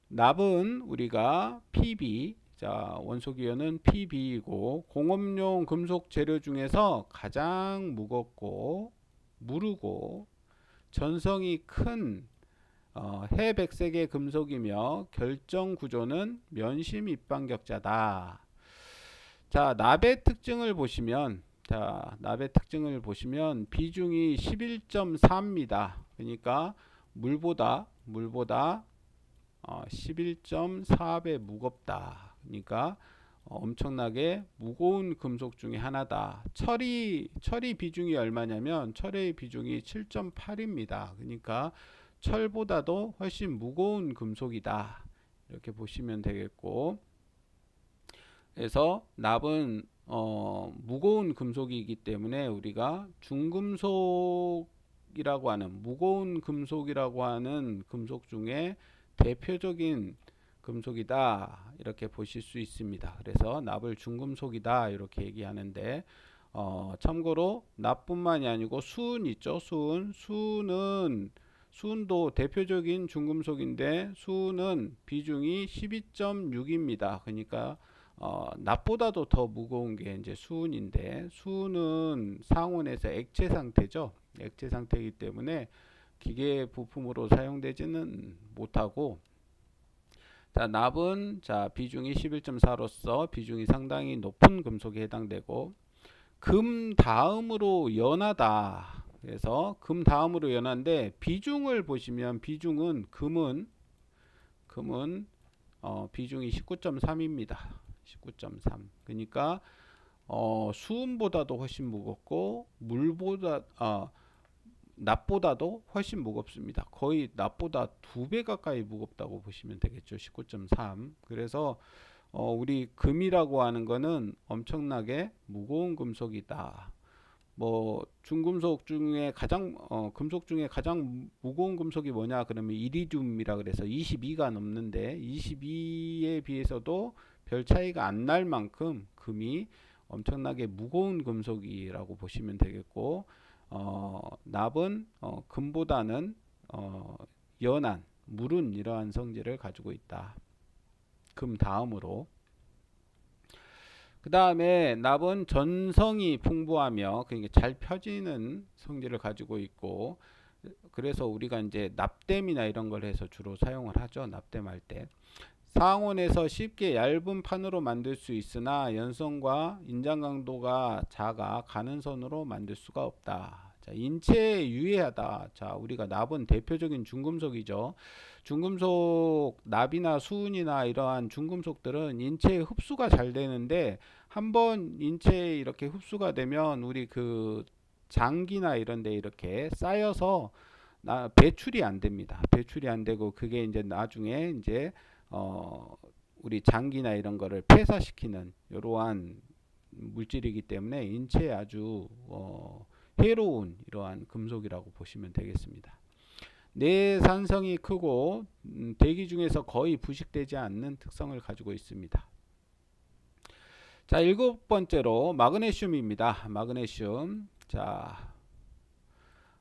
Speaker 1: 납은 우리가 PB, 자, 원소기호는 PB이고 공업용 금속 재료 중에서 가장 무겁고 무르고 전성이 큰 해백색의 금속이며 결정 구조는 면심 입방격자다. 자, 납의 특징을 보시면 비중이 11.4입니다. 그러니까 물보다 11.4배 무겁다. 그러니까 엄청나게 무거운 금속 중에 하나다. 철이 비중이 얼마냐면 철의 비중이 7.8입니다. 그러니까 철보다도 훨씬 무거운 금속이다. 이렇게 보시면 되겠고, 그래서 납은 무거운 금속이기 때문에 우리가 중금속이라고 하는 무거운 금속이라고 하는 금속 중에 대표적인 금속이다 이렇게 보실 수 있습니다. 그래서 납을 중금속이다 이렇게 얘기하는데 참고로 납뿐만이 아니고 수은 있죠. 수은도 대표적인 중금속인데 수은은 비중이 12.6입니다. 그러니까 납보다도 더 무거운 게 이제 수은인데 수은은 상온에서 액체 상태죠. 액체 상태이기 때문에 기계 부품으로 사용되지는 못하고 자, 납은 자, 비중이 11.4로서 비중이 상당히 높은 금속에 해당되고 금 다음으로 연하다. 그래서 금 다음으로 연한데 비중을 보시면 비중은 금은 비중이 19.3입니다. 19.3. 그러니까 수은보다도 훨씬 무겁고 물보다 납보다도 훨씬 무겁습니다. 거의 납보다 2배 가까이 무겁다고 보시면 되겠죠. 19.3. 그래서 우리 금이라고 하는 거는 엄청나게 무거운 금속이다. 뭐 중금속 중에 가장 금속 중에 가장 무거운 금속이 뭐냐 그러면 이리듐이라 그래서 22가 넘는데 22에 비해서도 별 차이가 안 날 만큼 금이 엄청나게 무거운 금속이라고 보시면 되겠고 납은 금보다는 연한 무른 이러한 성질을 가지고 있다. 금 다음으로. 그 다음에 납은 전성이 풍부하며 그러니까 잘 펴지는 성질을 가지고 있고 그래서 우리가 이제 납땜이나 이런 걸 해서 주로 사용을 하죠. 납땜할 때. 상온에서 쉽게 얇은 판으로 만들 수 있으나 연성과 인장 강도가 작아 가는 선으로 만들 수가 없다. 자, 인체에 유해하다. 자, 우리가 납은 대표적인 중금속이죠. 중금속 납이나 수은이나 이러한 중금속들은 인체에 흡수가 잘 되는데 한번 인체에 이렇게 흡수가 되면 우리 그 장기나 이런 데 이렇게 쌓여서 배출이 안 됩니다. 배출이 안 되고 그게 이제 나중에 이제 우리 장기나 이런 거를 폐사시키는 이러한 물질이기 때문에 인체에 아주 해로운 이러한 금속이라고 보시면 되겠습니다. 내산성이 크고 대기 중에서 거의 부식되지 않는 특성을 가지고 있습니다. 자, 7번째로 마그네슘입니다. 마그네슘. 자,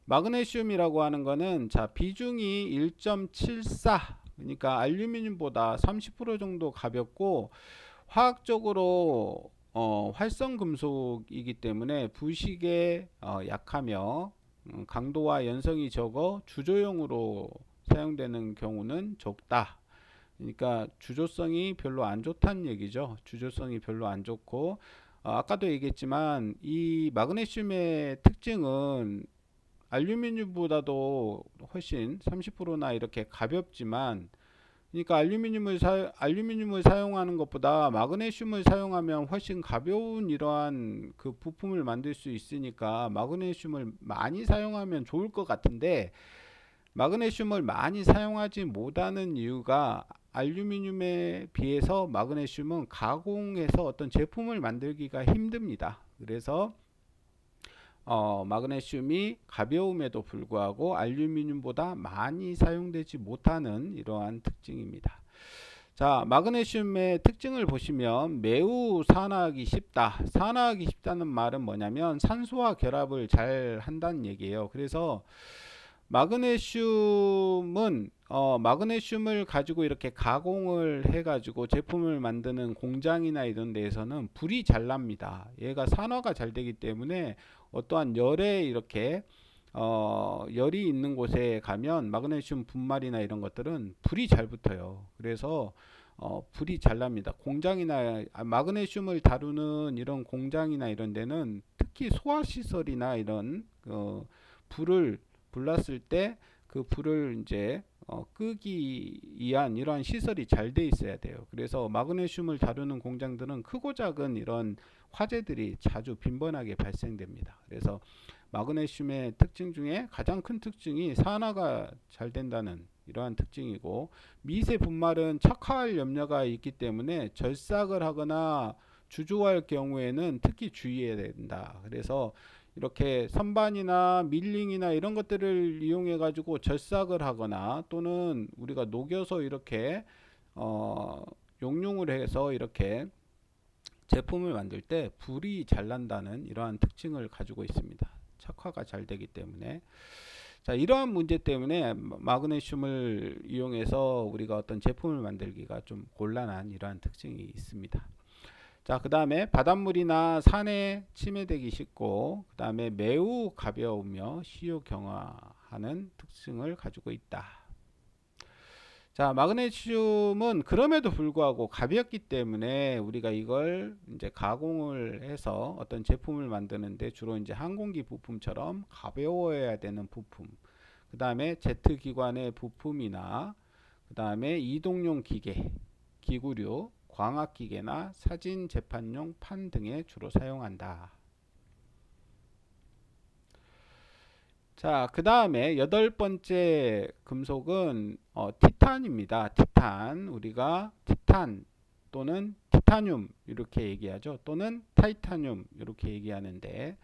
Speaker 1: 마그네슘이라고 하는 거는 자, 비중이 1.74 그러니까 알루미늄보다 30% 정도 가볍고 화학적으로 활성 금속이기 때문에 부식에 약하며 강도와 연성이 적어 주조용으로 사용되는 경우는 적다. 그러니까 주조성이 별로 안 좋다는 얘기죠. 주조성이 별로 안 좋고 아까도 얘기했지만 이 마그네슘의 특징은 알루미늄보다도 훨씬 30%나 이렇게 가볍지만 그러니까 알루미늄을 사용하는 것보다 마그네슘을 사용하면 훨씬 가벼운 이러한 그 부품을 만들 수 있으니까 마그네슘을 많이 사용하면 좋을 것 같은데 마그네슘을 많이 사용하지 못하는 이유가 알루미늄에 비해서 마그네슘은 가공해서 어떤 제품을 만들기가 힘듭니다. 그래서 마그네슘이 가벼움에도 불구하고 알루미늄보다 많이 사용되지 못하는 이러한 특징입니다. 자, 마그네슘의 특징을 보시면 매우 산화하기 쉽다. 산화하기 쉽다는 말은 뭐냐면 산소와 결합을 잘 한다는 얘기예요. 그래서 마그네슘은 마그네슘을 가지고 이렇게 가공을 해가지고 제품을 만드는 공장이나 이런 데에서는 불이 잘 납니다. 얘가 산화가 잘 되기 때문에 어떠한 열에 이렇게 열이 있는 곳에 가면 마그네슘 분말이나 이런 것들은 불이 잘 붙어요. 그래서 불이 잘 납니다. 공장이나 마그네슘을 다루는 이런 공장이나 이런 데는 특히 소화시설이나 이런 불을 불났을 때 그 불을 이제 끄기 위한 이러한 시설이 잘 돼 있어야 돼요. 그래서 마그네슘을 다루는 공장들은 크고 작은 이런 화재들이 자주 빈번하게 발생됩니다. 그래서 마그네슘의 특징 중에 가장 큰 특징이 산화가 잘 된다는 이러한 특징이고 미세 분말은 착화할 염려가 있기 때문에 절삭을 하거나 주조할 경우에는 특히 주의해야 된다. 그래서 이렇게 선반이나 밀링이나 이런 것들을 이용해 가지고 절삭을 하거나 또는 우리가 녹여서 이렇게 용융을 해서 이렇게 제품을 만들 때 불이 잘 난다는 이러한 특징을 가지고 있습니다. 착화가 잘 되기 때문에. 자, 이러한 문제 때문에 마그네슘을 이용해서 우리가 어떤 제품을 만들기가 좀 곤란한 이러한 특징이 있습니다. 자, 그 다음에 바닷물이나 산에 침해되기 쉽고, 그 다음에 매우 가벼우며 시유 경화하는 특징을 가지고 있다. 자, 마그네슘은 그럼에도 불구하고 가볍기 때문에 우리가 이걸 이제 가공을 해서 어떤 제품을 만드는데 주로 이제 항공기 부품처럼 가벼워야 되는 부품, 그 다음에 제트 기관의 부품이나 그 다음에 이동용 기계, 기구류, 광학기계나 사진 재판용 판 등에 주로 사용한다. 자, 그 다음에 여덟 번째 금속은 티탄입니다. 티탄, 우리가 티탄 또는 티타늄 이렇게 얘기하죠. 또는 타이타늄 이렇게 얘기하는데,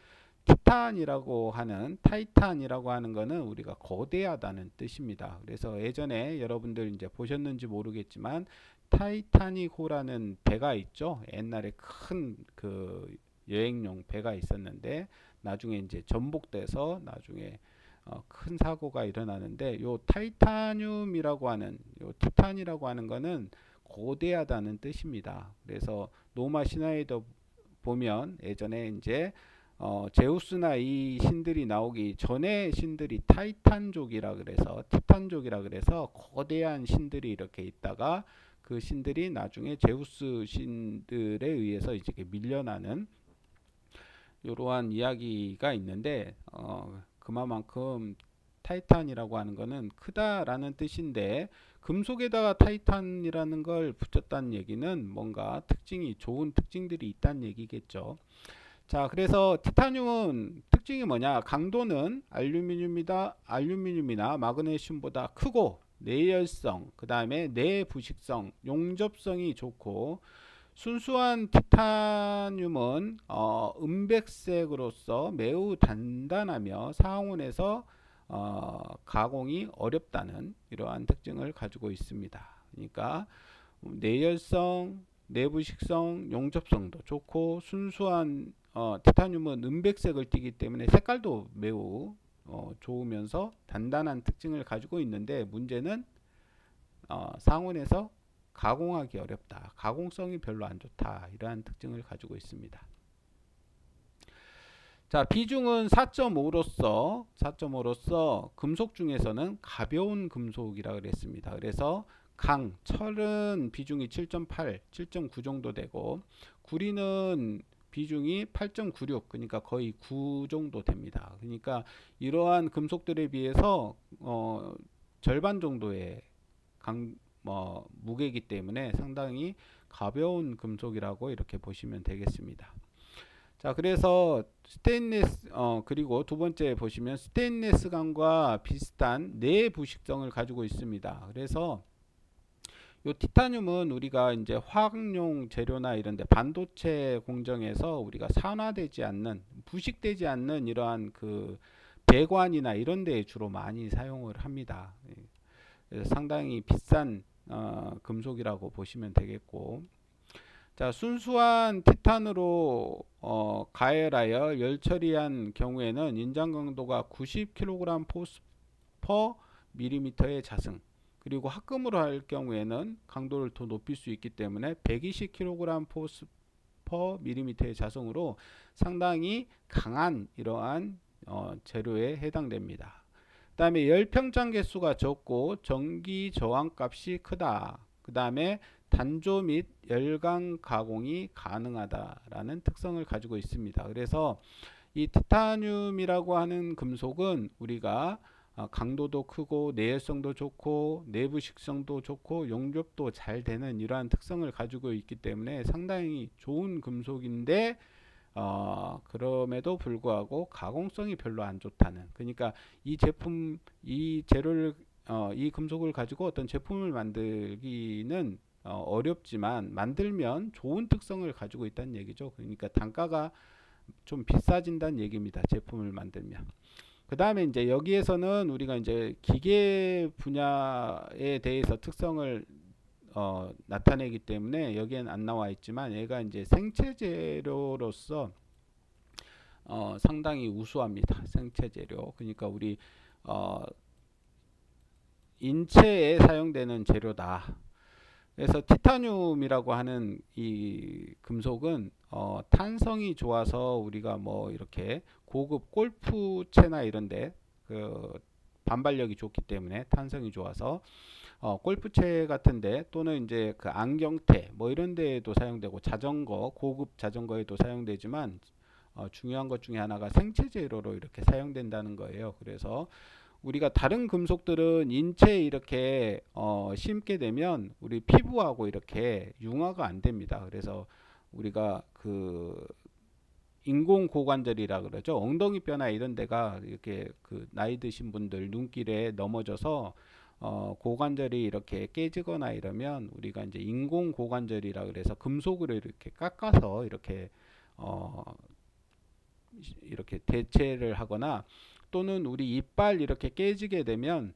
Speaker 1: 티탄이라고 하는, 타이탄이라고 하는 거는 우리가 거대하다는 뜻입니다. 그래서 예전에 여러분들 이제 보셨는지 모르겠지만 타이타닉호라는 배가 있죠. 옛날에 큰 그 여행용 배가 있었는데 나중에 이제 전복돼서 나중에 큰 사고가 일어나는데, 요 타이타늄이라고 하는, 요 티탄이라고 하는 거는 거대하다는 뜻입니다. 그래서 로마 신화에도 보면 예전에 이제 제우스나 이 신들이 나오기 전에 신들이 타이탄족이라 그래서, 티탄족이라 그래서 거대한 신들이 이렇게 있다가 그 신들이 나중에 제우스 신들에 의해서 이제 밀려나는 이러한 이야기가 있는데, 그만큼 타이탄이라고 하는 것은 크다라는 뜻인데, 금속에다가 타이탄이라는 걸 붙였다는 얘기는 뭔가 특징이, 좋은 특징들이 있다는 얘기겠죠. 자, 그래서 티타늄은 특징이 뭐냐? 강도는 알루미늄이나 마그네슘보다 크고 내열성, 그 다음에 내부식성, 용접성이 좋고, 순수한 티타늄은 은백색으로서 매우 단단하며 상온에서 가공이 어렵다는 이러한 특징을 가지고 있습니다. 그러니까 내열성, 내부식성, 용접성도 좋고, 순수한 티타늄은 은백색을 띠기 때문에 색깔도 매우 좋으면서 단단한 특징을 가지고 있는데, 문제는 상온에서 가공하기 어렵다, 가공성이 별로 안 좋다, 이러한 특징을 가지고 있습니다. 자, 비중은 4.5로서 금속 중에서는 가벼운 금속이라 그랬습니다. 그래서 철은 비중이 7.8, 7.9 정도 되고, 구리는 비중이 8.96, 그러니까 거의 9 정도 됩니다. 그러니까 이러한 금속들에 비해서 절반 정도의 무게이기 때문에 상당히 가벼운 금속이라고 이렇게 보시면 되겠습니다. 자, 그래서 스테인리스, 그리고 두 번째 보시면 스테인리스관과 비슷한 내부식성을 가지고 있습니다. 그래서 요 티타늄은 우리가 이제 화학용 재료나 이런데 반도체 공정에서 우리가 산화되지 않는, 부식되지 않는 이러한 그 배관이나 이런 데에 주로 많이 사용을 합니다. 그래서 상당히 비싼 금속이라고 보시면 되겠고, 자, 순수한 티탄으로 가열하여 열 처리한 경우에는 인장 강도가 90kg 퍼 밀리미터의 자승, 그리고 합금으로 할 경우에는 강도를 더 높일 수 있기 때문에 120kg 퍼 밀리미터의 자승으로 상당히 강한 이러한 재료에 해당됩니다. 그 다음에 열평장 개수가 적고 전기 저항 값이 크다. 그 다음에 단조 및 열강 가공이 가능하다라는 특성을 가지고 있습니다. 그래서 이 티타늄이라고 하는 금속은 우리가 강도도 크고 내열성도 좋고 내부식성도 좋고 용접도 잘 되는 이러한 특성을 가지고 있기 때문에 상당히 좋은 금속인데, 그럼에도 불구하고 가공성이 별로 안 좋다는, 그러니까 이 제품, 이 재료를 이 금속을 가지고 어떤 제품을 만들기는 어렵지만 만들면 좋은 특성을 가지고 있다는 얘기죠. 그러니까 단가가 좀 비싸진다는 얘기입니다. 제품을 만들면. 그 다음에 이제 여기에서는 우리가 이제 기계 분야에 대해서 특성을 나타내기 때문에 여기엔 안 나와 있지만 얘가 이제 생체 재료로서 상당히 우수합니다. 생체 재료. 그러니까 우리 인체에 사용되는 재료다. 그래서 티타늄이라고 하는 이 금속은 탄성이 좋아서 우리가 뭐 이렇게 고급 골프채나 이런데 그 반발력이 좋기 때문에 탄성이 좋아서 골프채 같은데 또는 이제 그 안경테 뭐 이런 데에도 사용되고 자전거 고급 자전거에도 사용되지만 중요한 것 중에 하나가 생체 재료로 이렇게 사용된다는 거예요. 그래서 우리가 다른 금속들은 인체에 이렇게 심게 되면 우리 피부하고 이렇게 융화가 안 됩니다. 그래서 우리가 그 인공 고관절이라 그러죠. 엉덩이 뼈나 이런 데가 이렇게 그 나이 드신 분들 눈길에 넘어져서 고관절이 이렇게 깨지거나 이러면 우리가 이제 인공 고관절이라 그래서 금속으로 이렇게 깎아서 이렇게 대체를 하거나 또는 우리 이빨 이렇게 깨지게 되면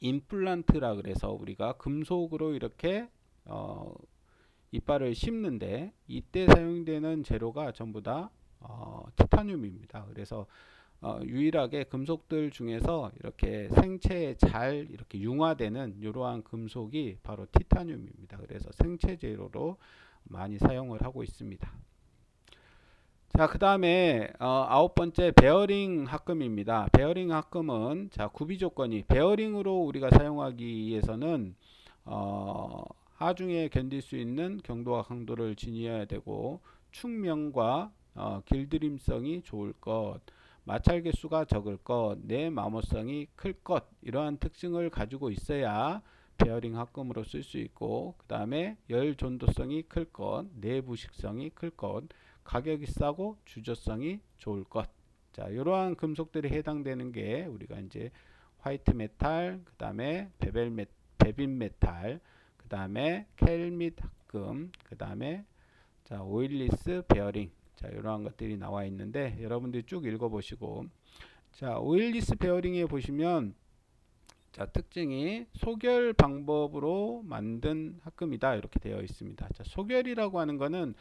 Speaker 1: 임플란트라 그래서 우리가 금속으로 이렇게 이빨을 심는데 이때 사용되는 재료가 전부 다 티타늄입니다. 그래서 유일하게 금속들 중에서 이렇게 생체에 잘 이렇게 융화되는 이러한 금속이 바로 티타늄입니다. 그래서 생체 재료로 많이 사용을 하고 있습니다. 자, 그 다음에 9번째 베어링 합금입니다. 베어링 합금은 자 구비 조건이 베어링으로 우리가 사용하기 위해서는 하중에 견딜 수 있는 경도와 강도를 지니어야 되고 축명과 길들임성이 좋을 것, 마찰 개수가 적을 것, 내마모성이 클 것, 이러한 특징을 가지고 있어야 베어링 합금으로 쓸 수 있고, 그 다음에 열 전도성이 클 것, 내부식성이 클 것, 가격이 싸고 주저성이 좋을 것. 자, 이러한 금속들이 해당되는 게 우리가 이제 화이트 메탈, 그 다음에 베빈 메탈, 그 다음에 켈밋 합금, 그 다음에 자 오일리스 베어링. 자, 이러한 것들이 나와 있는데 여러분들이 쭉 읽어보시고, 자 오일리스 베어링에 보시면 자 특징이 소결 방법으로 만든 합금이다 이렇게 되어 있습니다. 자, 소결이라고 하는 거는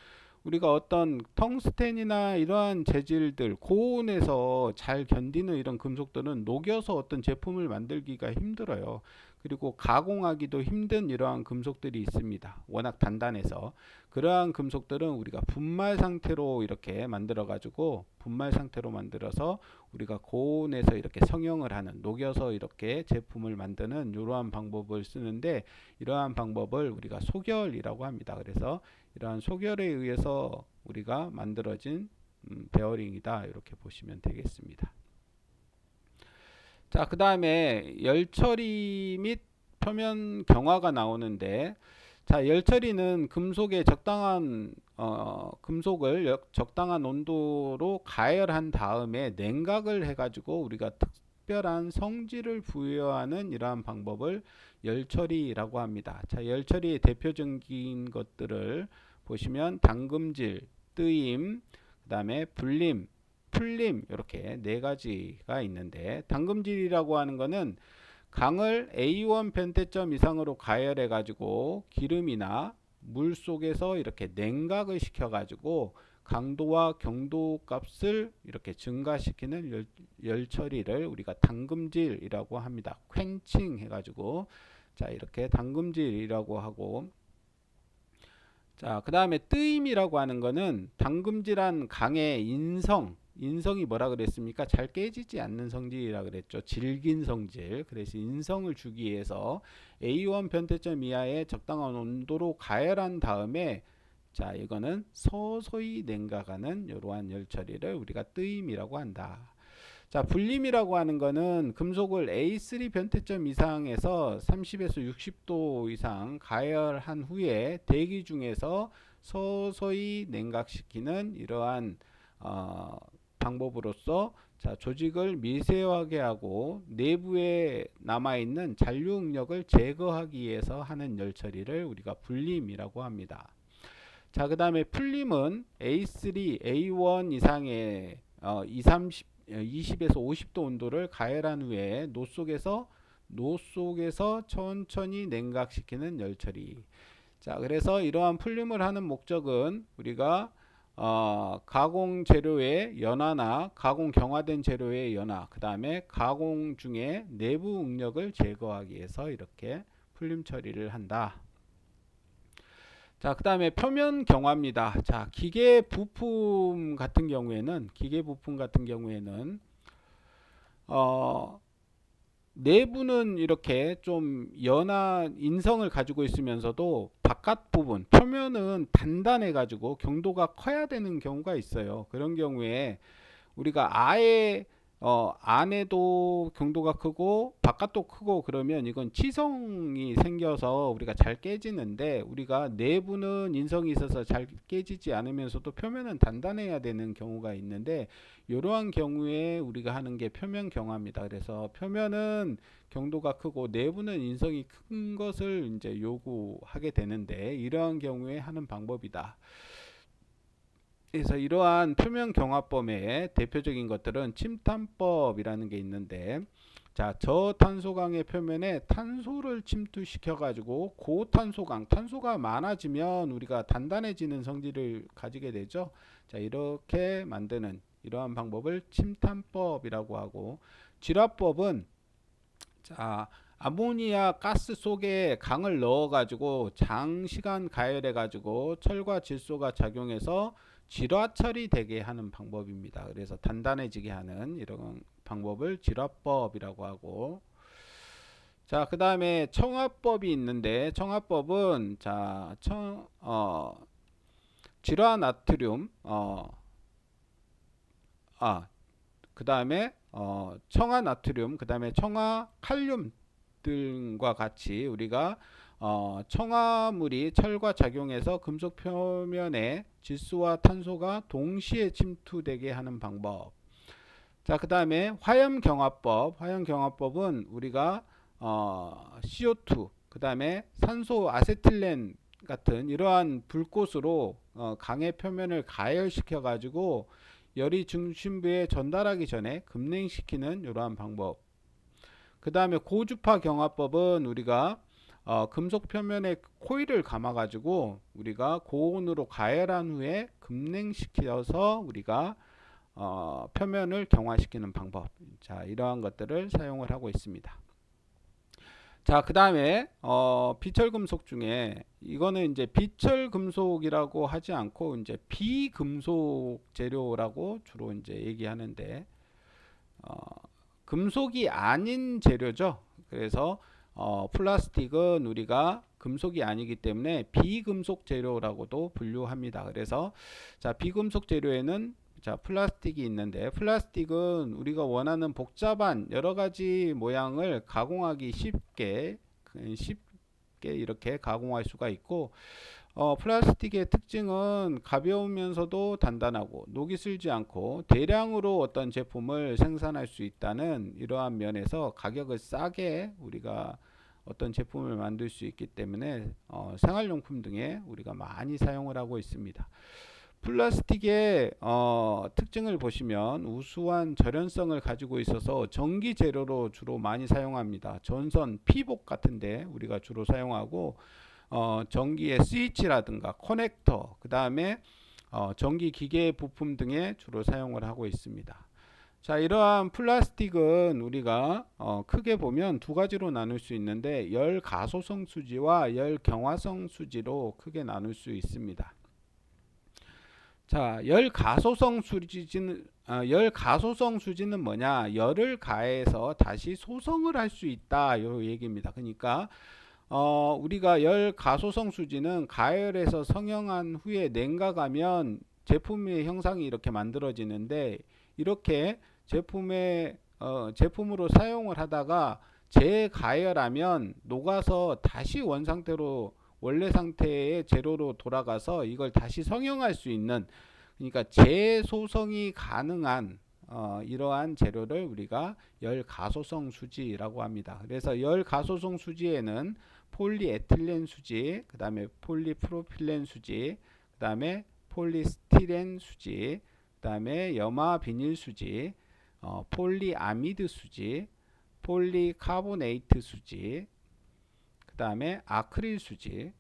Speaker 1: 우리가 어떤 텅스텐이나 이러한 재질들 고온에서 잘 견디는 이런 금속들은 녹여서 어떤 제품을 만들기가 힘들어요. 그리고 가공하기도 힘든 이러한 금속들이 있습니다. 워낙 단단해서 그러한 금속들은 우리가 분말 상태로 이렇게 만들어 가지고 분말 상태로 만들어서 우리가 고온에서 이렇게 성형을 하는, 녹여서 이렇게 제품을 만드는 이러한 방법을 쓰는데, 이러한 방법을 우리가 소결이라고 합니다. 그래서 이러한 소결에 의해서 우리가 만들어진 베어링이다 이렇게 보시면 되겠습니다. 자, 그 다음에 열처리 및 표면 경화가 나오는데, 자 열처리는 금속의 적당한 금속을 적당한 온도로 가열한 다음에 냉각을 해가지고 우리가 특별한 성질을 부여하는 이러한 방법을 열처리라고 합니다. 자, 열처리의 대표적인 것들을 보시면 당금질, 뜨임, 그 다음에 불림, 풀림, 이렇게 네 가지가 있는데, 당금질이라고 하는 거는 강을 A1 변태점 이상으로 가열해 가지고 기름이나 물 속에서 이렇게 냉각을 시켜 가지고 강도와 경도 값을 이렇게 증가시키는 열 처리를 우리가 당금질이라고 합니다. 퀼칭 해 가지고 자 이렇게 당금질이라고 하고, 자 그 다음에 뜨임이라고 하는 거는 당금질한 강의 인성이 뭐라 그랬습니까? 잘 깨지지 않는 성질이라 그랬죠. 질긴 성질. 그래서 인성을 주기 위해서 A1 변태점 이하의 적당한 온도로 가열한 다음에 자 이거는 서서히 냉각하는 이러한 열 처리를 우리가 뜨임이라고 한다. 자, 불림이라고 하는 거는 금속을 A3 변태점 이상에서 30에서 60도 이상 가열한 후에 대기 중에서 서서히 냉각시키는 이러한 방법으로서 자, 조직을 미세하게 하고 내부에 남아있는 잔류 응력을 제거하기 위해서 하는 열 처리를 우리가 불림이라고 합니다. 자, 그 다음에 풀림은 A3, A1 이상의 20에서 50도 온도를 가열한 후에 노 속에서 천천히 냉각시키는 열 처리. 자, 그래서 이러한 풀림을 하는 목적은 우리가 가공 재료의 연화나 가공 경화된 재료의 연화, 그 다음에 가공 중에 내부 응력을 제거하기 위해서 이렇게 풀림 처리를 한다. 자, 그 다음에 표면 경화입니다. 자, 기계 부품 같은 경우에는 내부는 이렇게 좀 연한 인성을 가지고 있으면서도 바깥 부분 표면은 단단해 가지고 경도가 커야 되는 경우가 있어요. 그런 경우에 우리가 아예 안에도 경도가 크고 바깥도 크고 그러면 이건 치성이 생겨서 우리가 잘 깨지는데, 우리가 내부는 인성이 있어서 잘 깨지지 않으면서도 표면은 단단해야 되는 경우가 있는데, 이러한 경우에 우리가 하는 게 표면 경화입니다. 그래서 표면은 경도가 크고 내부는 인성이 큰 것을 이제 요구하게 되는데, 이러한 경우에 하는 방법이다. 그래서 이러한 표면 경화법의 대표적인 것들은 침탄법이라는 게 있는데, 자, 저탄소강의 표면에 탄소를 침투시켜 가지고 고탄소강, 탄소가 많아지면 우리가 단단해지는 성질을 가지게 되죠. 자, 이렇게 만드는 이러한 방법을 침탄법이라고 하고, 질화법은 자, 아모니아 가스 속에 강을 넣어 가지고 장시간 가열해 가지고 철과 질소가 작용해서 질화 처리되게 하는 방법입니다. 그래서 단단해지게 하는 이런 방법을 질화법이라고 하고, 자, 그 다음에 청화법이 있는데, 청화법은 자, 질화 나트륨, 그 다음에 청화 나트륨, 그 다음에 청화 칼륨 등과 같이 우리가 청화물이 철과 작용해서 금속 표면에 질소와 탄소가 동시에 침투되게 하는 방법. 자, 그 다음에 화염경화법. 화염경화법은 우리가 CO2, 그 다음에 산소 아세틸렌 같은 이러한 불꽃으로 강의 표면을 가열시켜 가지고 열이 중심부에 전달하기 전에 급냉시키는 이러한 방법. 그 다음에 고주파 경화법은 우리가 금속 표면에 코일을 감아 가지고 우리가 고온으로 가열한 후에 급냉시켜서 우리가 표면을 경화시키는 방법. 자, 이러한 것들을 사용을 하고 있습니다. 자, 그 다음에 비철금속 중에 이거는 이제 비철금속이라고 하지 않고 이제 비금속 재료라고 주로 이제 얘기하는데, 금속이 아닌 재료죠. 그래서 플라스틱은 우리가 금속이 아니기 때문에 비금속 재료라고도 분류합니다. 그래서 자, 비금속 재료에는 자, 플라스틱이 있는데, 플라스틱은 우리가 원하는 복잡한 여러 가지 모양을 가공하기 쉽게 이렇게 가공할 수가 있고, 플라스틱의 특징은 가벼우면서도 단단하고 녹이 슬지 않고 대량으로 어떤 제품을 생산할 수 있다는 이러한 면에서 가격을 싸게 우리가 어떤 제품을 만들 수 있기 때문에 생활용품 등에 우리가 많이 사용을 하고 있습니다. 플라스틱의 특징을 보시면 우수한 절연성을 가지고 있어서 전기 재료로 주로 많이 사용합니다. 전선, 피복 같은데 우리가 주로 사용하고, 전기의 스위치라든가 커넥터, 그 다음에 전기 기계 부품 등에 주로 사용을 하고 있습니다. 자, 이러한 플라스틱은 우리가 크게 보면 두 가지로 나눌 수 있는데, 열 가소성 수지와 열 경화성 수지로 크게 나눌 수 있습니다. 자, 열 가소성 수지는 뭐냐? 열을 가해서 다시 소성을 할 수 있다, 이 얘기입니다. 그러니까 우리가 열 가소성 수지는 가열해서 성형한 후에 냉각하면 제품의 형상이 이렇게 만들어지는데, 이렇게 제품으로 사용을 하다가 재가열하면 녹아서 다시 원상태로 원래 상태의 재료로 돌아가서 이걸 다시 성형할 수 있는, 그러니까 재소성이 가능한 이러한 재료를 우리가 열 가소성 수지라고 합니다. 그래서 열 가소성 수지에는 폴리에틸렌 수지, 그 다음에 폴리프로필렌 수지, 그 다음에 폴리스티렌 수지, 그 다음에 염화 비닐 수지, 폴리아미드 수지, 폴리카보네이트 수지, 그 다음에 아크릴 수지,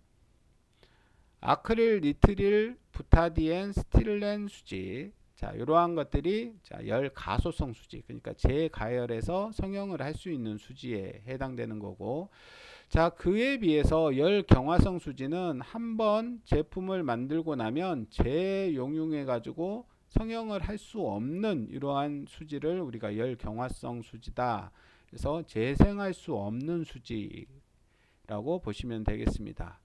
Speaker 1: 아크릴, 니트릴, 부타디엔, 스틸렌 수지. 자, 이러한 것들이 열 가소성 수지, 그러니까 재가열해서 성형을 할 수 있는 수지에 해당되는 거고, 자, 그에 비해서 열 경화성 수지는 한번 제품을 만들고 나면 재용융해 가지고 성형을 할 수 없는 이러한 수지를 우리가 열 경화성 수지다. 그래서 재생할 수 없는 수지라고 보시면 되겠습니다.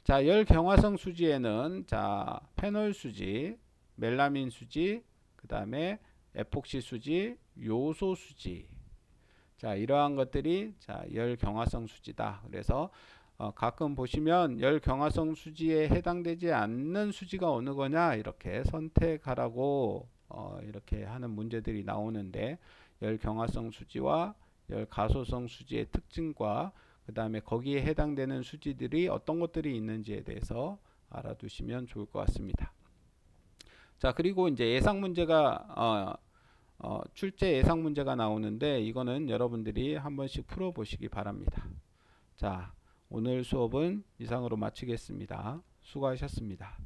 Speaker 1: 자, 열 경화성 수지에는 자, 페놀 수지, 멜라민 수지, 그 다음에 에폭시 수지, 요소 수지. 자, 이러한 것들이 자, 열 경화성 수지다. 그래서 가끔 보시면 열 경화성 수지에 해당되지 않는 수지가 어느 거냐 이렇게 선택하라고 이렇게 하는 문제들이 나오는데, 열 경화성 수지와 열 가소성 수지의 특징과 그 다음에 거기에 해당되는 수지들이 어떤 것들이 있는지에 대해서 알아두시면 좋을 것 같습니다. 자, 그리고 이제 예상 문제가 출제 예상 문제가 나오는데, 이거는 여러분들이 한 번씩 풀어 보시기 바랍니다. 자, 오늘 수업은 이상으로 마치겠습니다. 수고하셨습니다.